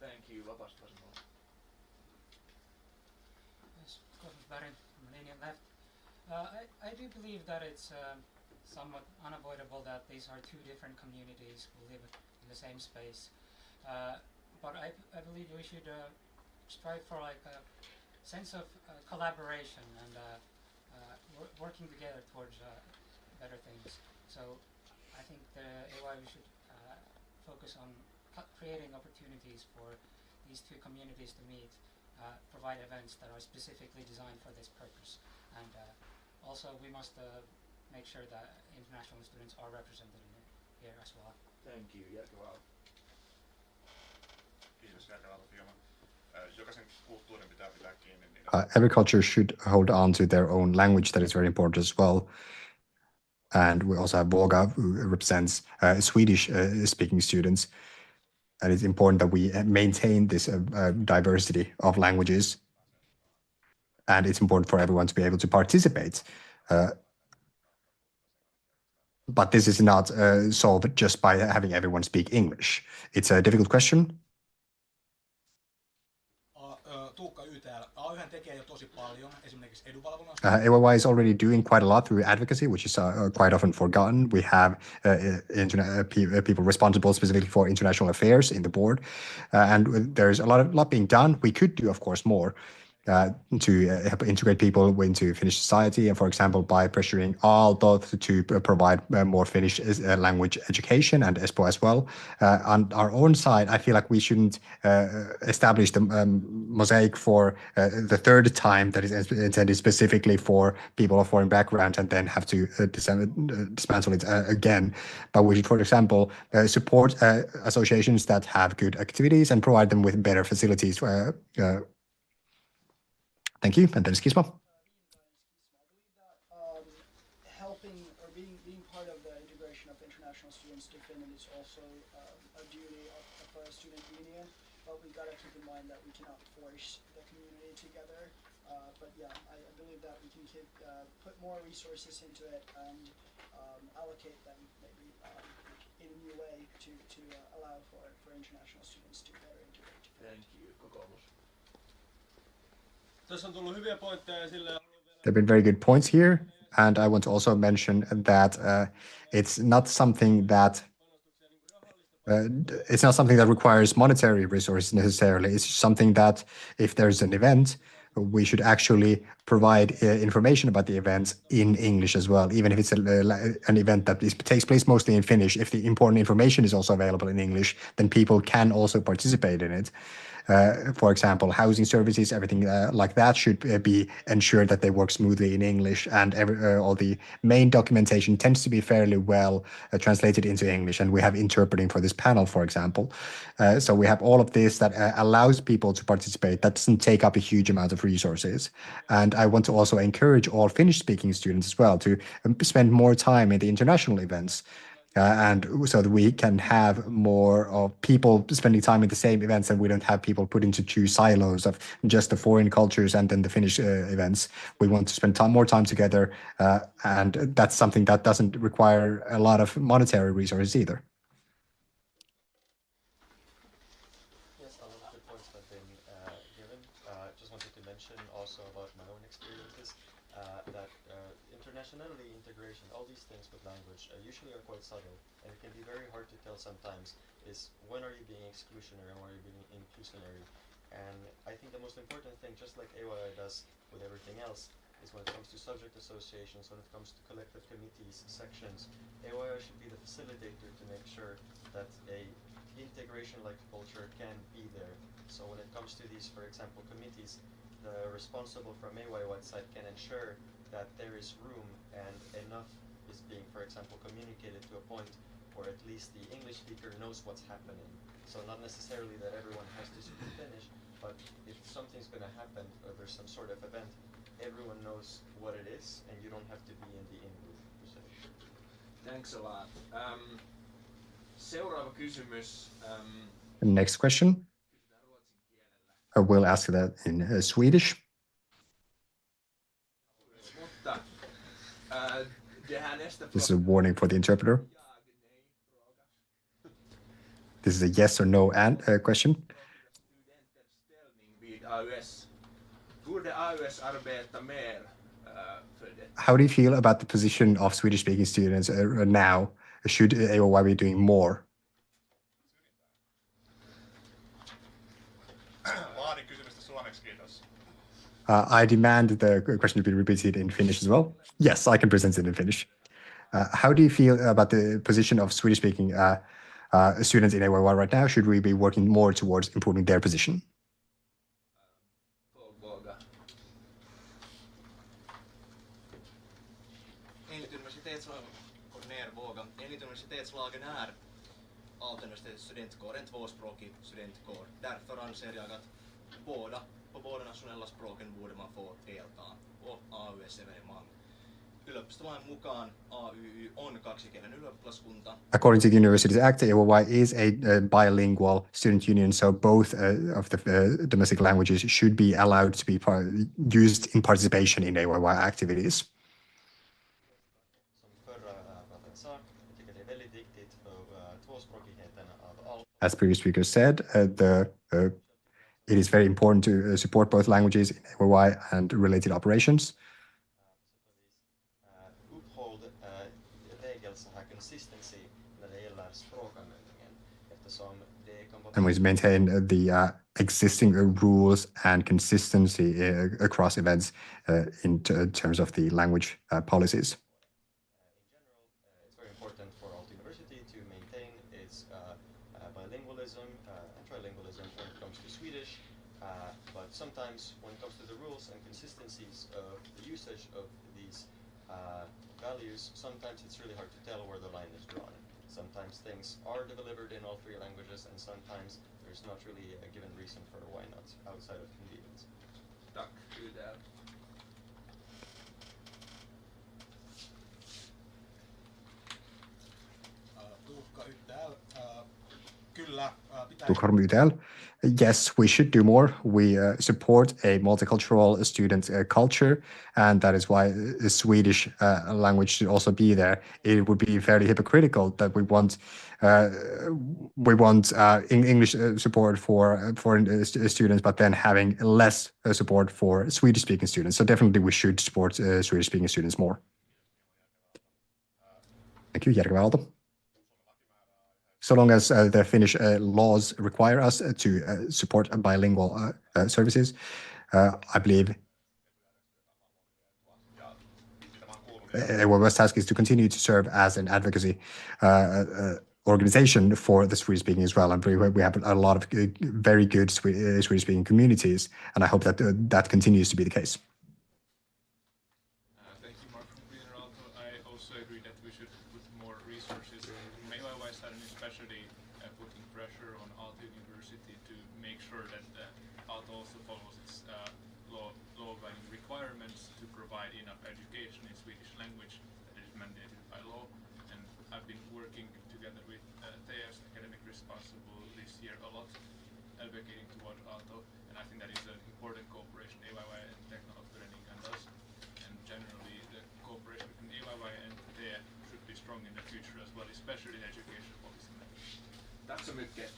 Thank you. Vapaasta vasemmalla. Yes, Cosmos Barin from Romanian left. I do believe that it's somewhat unavoidable that these are two different communities who live in the same space. But I believe we should strive for like a sense of collaboration and working together towards better things. So I think the AYY should focus on creating opportunities for these two communities to meet, provide events that are specifically designed for this purpose, and also we must make sure that international students are represented in here as well. Thank you. Järkevää. Kiitos, järkevää Fiona. Jokaisen kulttuurin pitää pitää kiinni. Every culture should hold on to their own language. That is very important as well. And we also have Volga, who represents Swedish-speaking students. And it's important that we maintain this diversity of languages. And it's important for everyone to be able to participate. But this is not solved just by having everyone speak English. It's a difficult question. AYY is already doing quite a lot through advocacy, which is quite often forgotten. We have people responsible specifically for international affairs in the board, and there's a lot being done. We could do, of course, more to help integrate people into Finnish society, and for example, by pressuring Aalto to provide more Finnish language education, and Espoo as well. On our own side, I feel like we shouldn't establish the mosaic for the third time that is intended specifically for people of foreign background and then have to dismantle it again. But we should, for example, support associations that have good activities and provide them with better facilities. Thank you. And then Skisma. Helping or being part of the integration of international students to Finland is also a duty of a student union, but we gotta keep in mind that we cannot force the community together. But yeah, I believe that we can put more resources into it and allocate them maybe in a new way to allow for international students to better integrate. Thank you. Kokoomus. There have been very good points here, and I want to also mention that it's not something that requires monetary resources necessarily. It's something that if there's an event, we should actually provide information about the events in English as well, even if it's an event that takes place mostly in Finnish. If the important information is also available in English, then people can also participate in it. For example, housing services, everything like that should be ensured that they work smoothly in English, and all the main documentation tends to be fairly well translated into English, and we have interpreting for this panel, for example. So we have all of this that allows people to participate. That doesn't take up a huge amount of resources. And I want to also encourage all Finnish-speaking students as well to spend more time in the international events. and so that we can have more of people spending time in the same events, and we don't have people put into two silos of just the foreign cultures and then the Finnish events. We want to spend more time together, and that's something that doesn't require a lot of monetary resources either. Yes, a lot of good points have been given. Just wanted to mention also about my own experiences that internationality, integration, all these things with language usually are quite subtle, and it can be very hard to tell sometimes is when are you being exclusionary and when are you being inclusionary. And I think the most important thing, just like AYY does with everything else, is when it comes to subject associations, when it comes to collective committees, sections, AYY should be the facilitator to make sure that a integration-like culture can be there. So when it comes to these, for example, committees, the responsible from AYY side can ensure that there is room and enough is being, for example, communicated to a point where at least the English speaker knows what's happening. So not necessarily that everyone has to speak Finnish, but if something's going to happen or there's some sort of event, everyone knows what it is and you don't have to be in the in-group per se. Thanks a lot. Seuraava kysymys. Next question. I will ask that in Swedish. Mutta this is a warning for the interpreter. This is a yes or no question. How do you feel about the position of Swedish-speaking students now? Should AYY be doing more? I demand the question to be repeated in Finnish as well. Yes, I can present it in Finnish. How do you feel about the position of Swedish-speaking students in AYY right now? Should we be working more towards improving their position? Enligt universitetslagen är Aalto universitetets studentkår en tvåspråkig studentkår. Därför anser jag att på båda nationella språken borde man få delta och AUS-evenemang. Yliopistolain mukaan AYY on kaksikielinen ylioppilaskunta. According to the Universities Act, AYY is a bilingual student union, so both of the domestic languages should be allowed to be used in participation in AYY activities. As previous speakers said, it is very important to support both languages in AYY and related operations. And we maintain the existing rules and consistency across events in terms of the language policies. It's very important for Aalto University to maintain its bilingualism and trilingualism when it comes to Swedish, but sometimes when it comes to the rules and consistencies of the usage of these values, sometimes it's really hard to tell where the line is drawn. Sometimes things are delivered in all three languages, and sometimes there's not really a given reason for why not, outside of convenience. Tack, Ydel. Yes, we should do more. We support a multicultural student culture, and that is why the Swedish language should also be there. It would be fairly hypocritical that we want English support for foreign students, but then having less support for Swedish-speaking students. So definitely we should support Swedish-speaking students more. Thank you, järkevää Aalto. So long as the Finnish laws require us to support bilingual services, I believe AYY's task is to continue to serve as an advocacy organization for the Swedish-speaking as well. And we have a lot of very good Swedish-speaking communities, and I hope that that continues to be the case. Thank you, Mark from Greener Aalto. I also agree that we should put more resources. From AYY side, and especially putting pressure on Aalto University to make sure that Aalto also follows its law-abiding requirements to provide enough education in Swedish language that is mandated by law. And I've been working navigating toward Aalto, and I think that is an important cooperation AYY and Teknologieföreningen does. And generally, the cooperation between AYY and TE should be strong in the future as well, especially in education policy matters. Tack så mycket.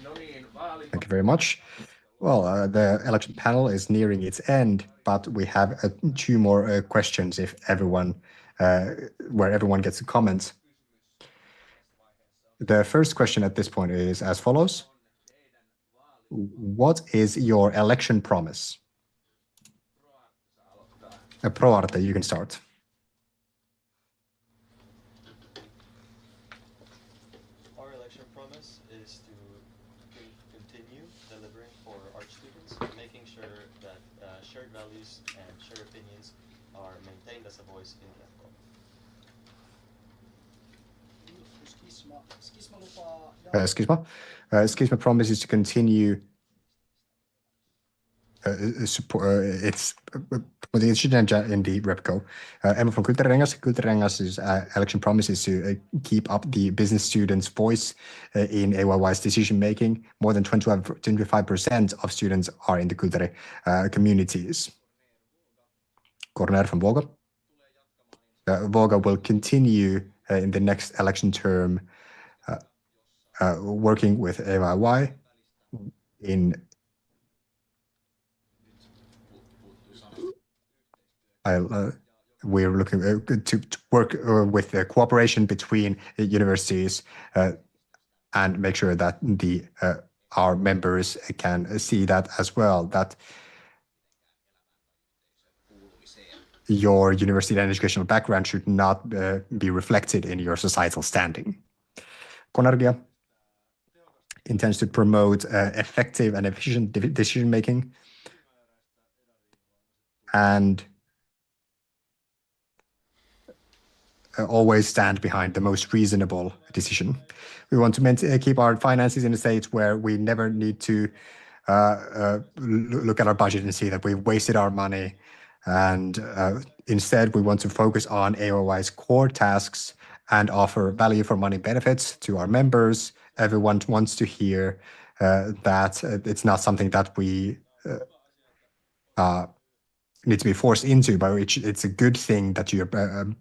No niin, vaali... Thank you very much. Well, the election panel is nearing its end, but we have 2 more questions if everyone, where everyone gets a comment. The first question at this point is as follows. What is your election promise? Proarte, you can start. Our election promise is to continue delivering for art students, making sure that shared values and shared opinions are maintained as a voice in RepCo. Skisma promises to continue its agenda in the RepCo. Emma from Kultarengas's election promises to keep up the business students' voice in AYY's decision making. More than 25% of students are in the Kultare communities. Corner from Voga. Voga will continue in the next election term working with AYY in we're looking to work with the cooperation between universities and make sure that our members can see that as well, that your university and educational background should not be reflected in your societal standing. Konargia intends to promote effective and efficient decision-making and always stand behind the most reasonable decision. We want to keep our finances in a state where we never need to look at our budget and see that we've wasted our money. And instead, we want to focus on AYY's core tasks and offer value for money benefits to our members. Everyone wants to hear that it's not something that we need to be forced into, but it's a good thing that you're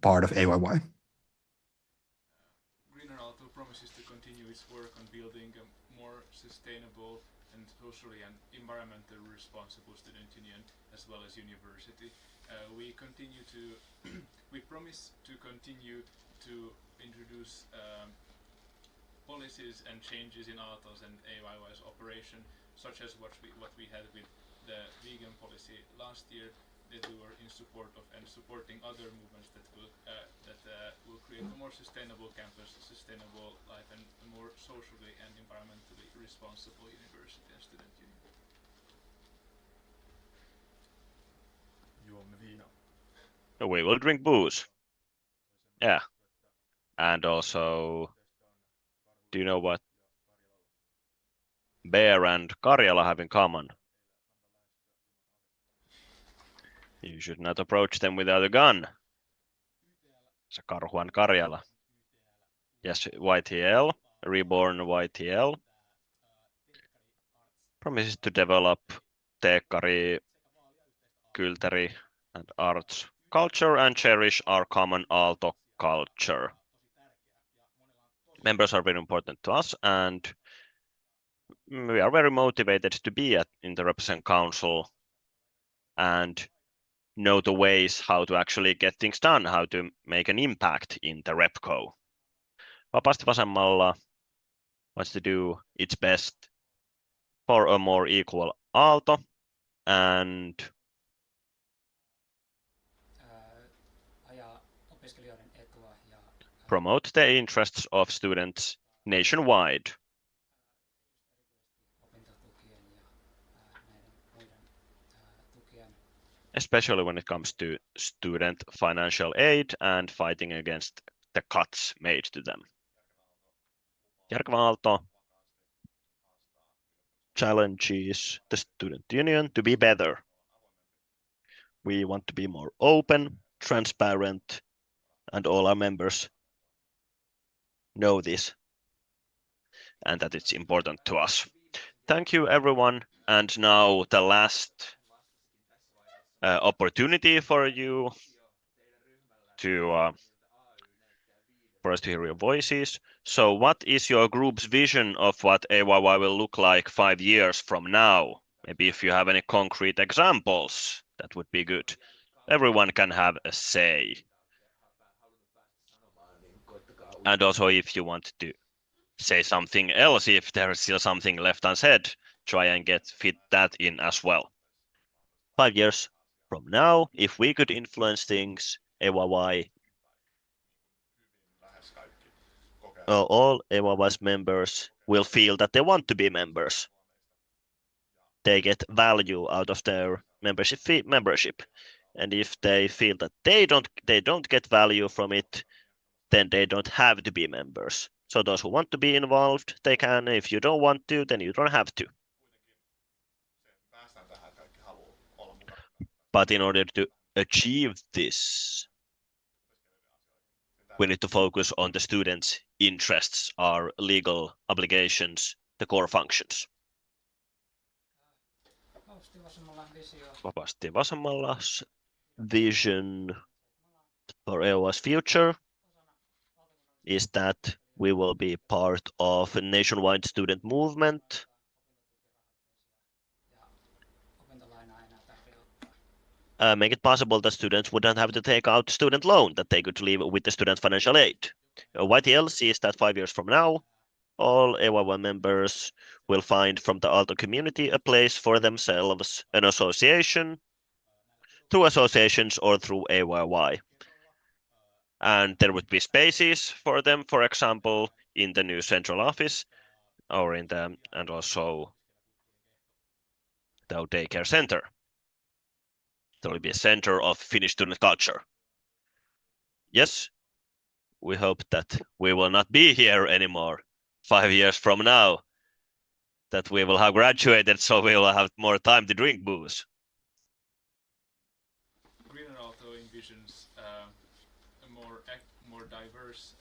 part of AYY. Greener Aalto promises to continue its work on building a more sustainable and socially and environmentally responsible student union as well as university. We promise to continue to introduce policies and changes in Aalto's and AYY's operation, such as what we had with the vegan policy last year, that we were in support of, and supporting other movements that will create a more sustainable campus, sustainable life, and a more socially and environmentally responsible university and student union. We will drink booze. Yeah. And also, do you know what Bear and Karjala have in common? You should not approach them without a gun. So Karhu and Karjala. Yes, YTL, reborn YTL, promises to develop Teekkari, Kultari, and arts culture and cherish our common Aalto culture. Members are very important to us, and we are very motivated to be in the Represent Council and know the ways how to actually get things done, how to make an impact in the RepCo. Vapaasti Vasemmalla wants to do its best for a more equal Aalto and promote the interests of students nationwide. Especially when it comes to student financial aid and fighting against the cuts made to them. Järkevä Aalto challenges the student union to be better. We want to be more open, transparent, and all our members know this and that it's important to us. Thank you, everyone. And now the last opportunity for you to for us to hear your voices. So what is your group's vision of what AYY will look like 5 years from now? Maybe if you have any concrete examples, that would be good. Everyone can have a say. And also if you want to say something else, if there is still something left unsaid, try and fit that in as well. 5 years from now, if we could influence things, AYY, all AYY's members will feel that they want to be members. They get value out of their membership. And if they feel that they don't get value from it, then they don't have to be members. So those who want to be involved, they can. If you don't want to, then you don't have to. But in order to achieve this, we need to focus on the students' interests, our legal obligations, the core functions. Vapaasti vasemmalla vision for AYY's future is that we will be part of a nationwide student movement. Make it possible that students wouldn't have to take out student loan, that they could live with the student financial aid. YTL sees that 5 years from now, all AYY members will find from the Aalto community a place for themselves, an association, through associations or through AYY. And there would be spaces for them, for example, in the new central office or and also the daycare center. There will be a center of Finnish student culture. Yes, we hope that we will not be here anymore 5 years from now, that we will have graduated, so we will have more time to drink booze. Greener Aalto envisions a more diverse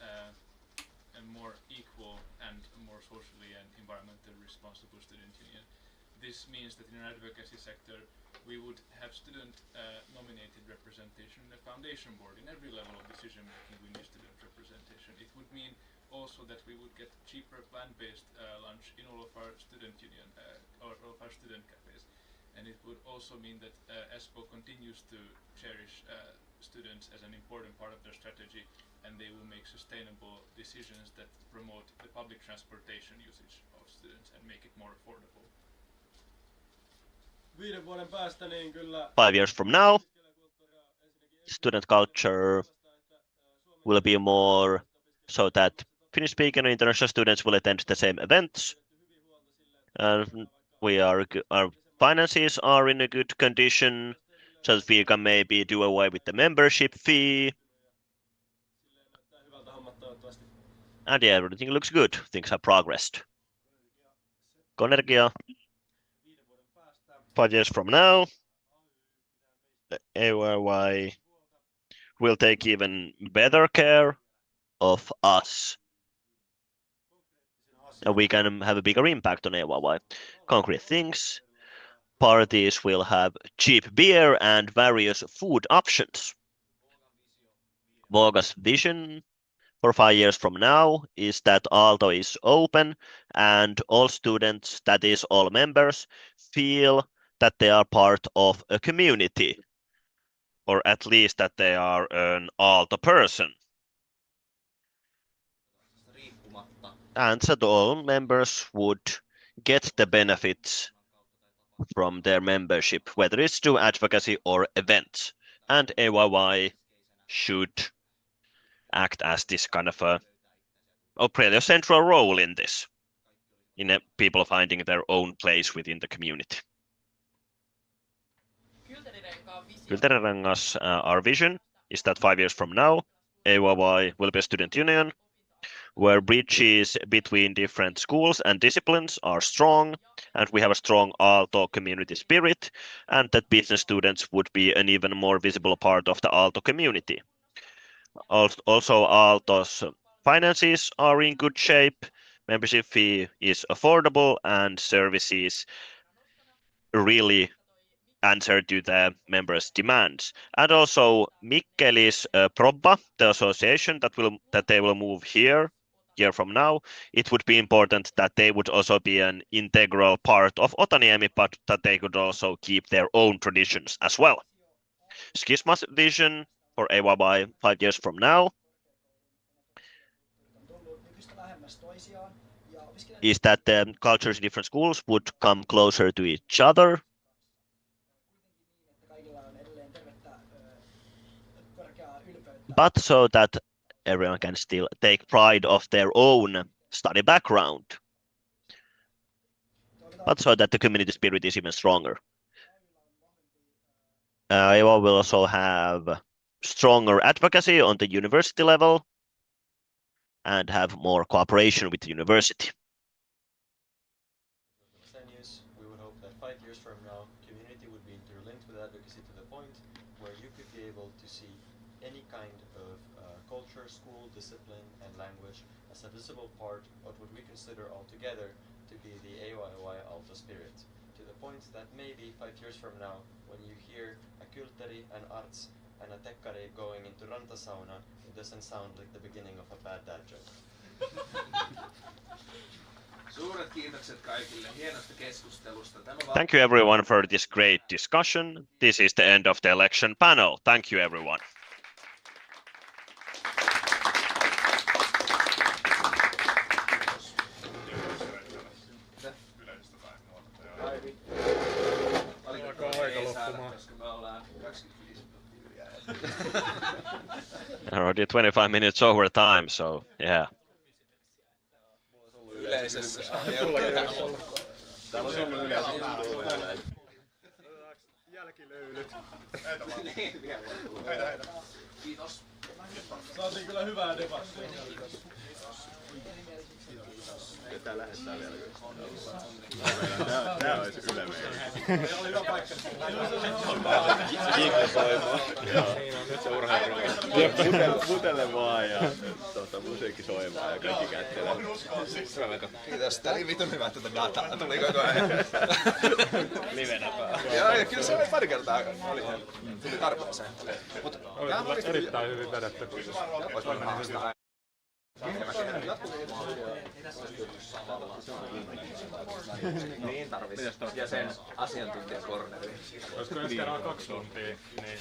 and more equal and more socially and environmentally responsible student union. This means that in our advocacy sector, we would have student nominated representation in the foundation board. In every level of decision making, we need student representation. It would mean also that we would get cheaper plant-based lunch in all of our student union or all of our student cafes. And it would also mean that ESPO continues to cherish students as an important part of their strategy, and they will make sustainable decisions that promote the public transportation usage of students and make it more affordable. 5 years from now, student culture will be more so that Finnish-speaking and international students will attend the same events. And our finances are in a good condition, so that we can maybe do away with the membership fee. And yeah, everything looks good. Things have progressed. Konergia. 5 years from now, the AYY will take even better care of us. And we can have a bigger impact on AYY. Concrete things. Parties will have cheap beer and various food options. Voga's vision for 5 years from now is that Aalto is open and all students, that is all members, feel that they are part of a community, or at least that they are an Aalto person. And that all members would get the benefits from their membership, whether it's through advocacy or events. And AYY should act as this kind of play a central role in this, in people finding their own place within the community. Kylterirengas, our vision is that 5 years from now, AYY will be a student union where bridges between different schools and disciplines are strong, and we have a strong Aalto community spirit, and that business students would be an even more visible part of the Aalto community. Also, Aalto's finances are in good shape, membership fee is affordable and services really answer to the members' demands. And also Mikkeli's Probba, the association that they will move here year from now, it would be important that they would also be an integral part of Otaniemi, but that they could also keep their own traditions as well. Schisma's vision for AYY 5 years from now is that the cultures in different schools would come closer to each other, but so that everyone can still take pride of their own study background, but so that the community spirit is even stronger. AYY will also have stronger advocacy on the university level and have more cooperation with the university. We would hope that 5 years from now, community would be interlinked with advocacy to the point where you could be able to see any kind of culture, school, discipline, and language as a visible part of what we consider altogether to be the AYY Aalto spirit, to the point that maybe 5 years from now, when you hear a kulteri, an arts, and a tekkari going into rantasauna, it doesn't sound like the beginning of a bad dad joke. Suuret kiitokset kaikille hienosta keskustelusta. Thank you everyone for this great discussion. This is the end of the election panel. Thank you everyone. Already 25 minutes over time, so yeah. Yleisessä. Täällä on ollut yleensä jälkilöylyt. Kiitos. Saatiin kyllä hyvää debattia. Tää lähettää vielä. Tää olisi Yle meillä. Oli hyvä paikka. Kiitos soimaan. Nyt se urheilu. Putelle vaan ja musiikki soimaan ja kaikki kättelee. Kiitos. Tää oli vitun hyvä tätä dataa. Tuli koko ajan. Livenä päällä. Joo, kyllä se oli pari kertaa. Tuli tarpeeseen. Oli erittäin hyvin vedetty. Niin tarvitsi. Ja sen asiantuntijakorneri. Olisiko ensi kerralla 2 tuntia? Niin.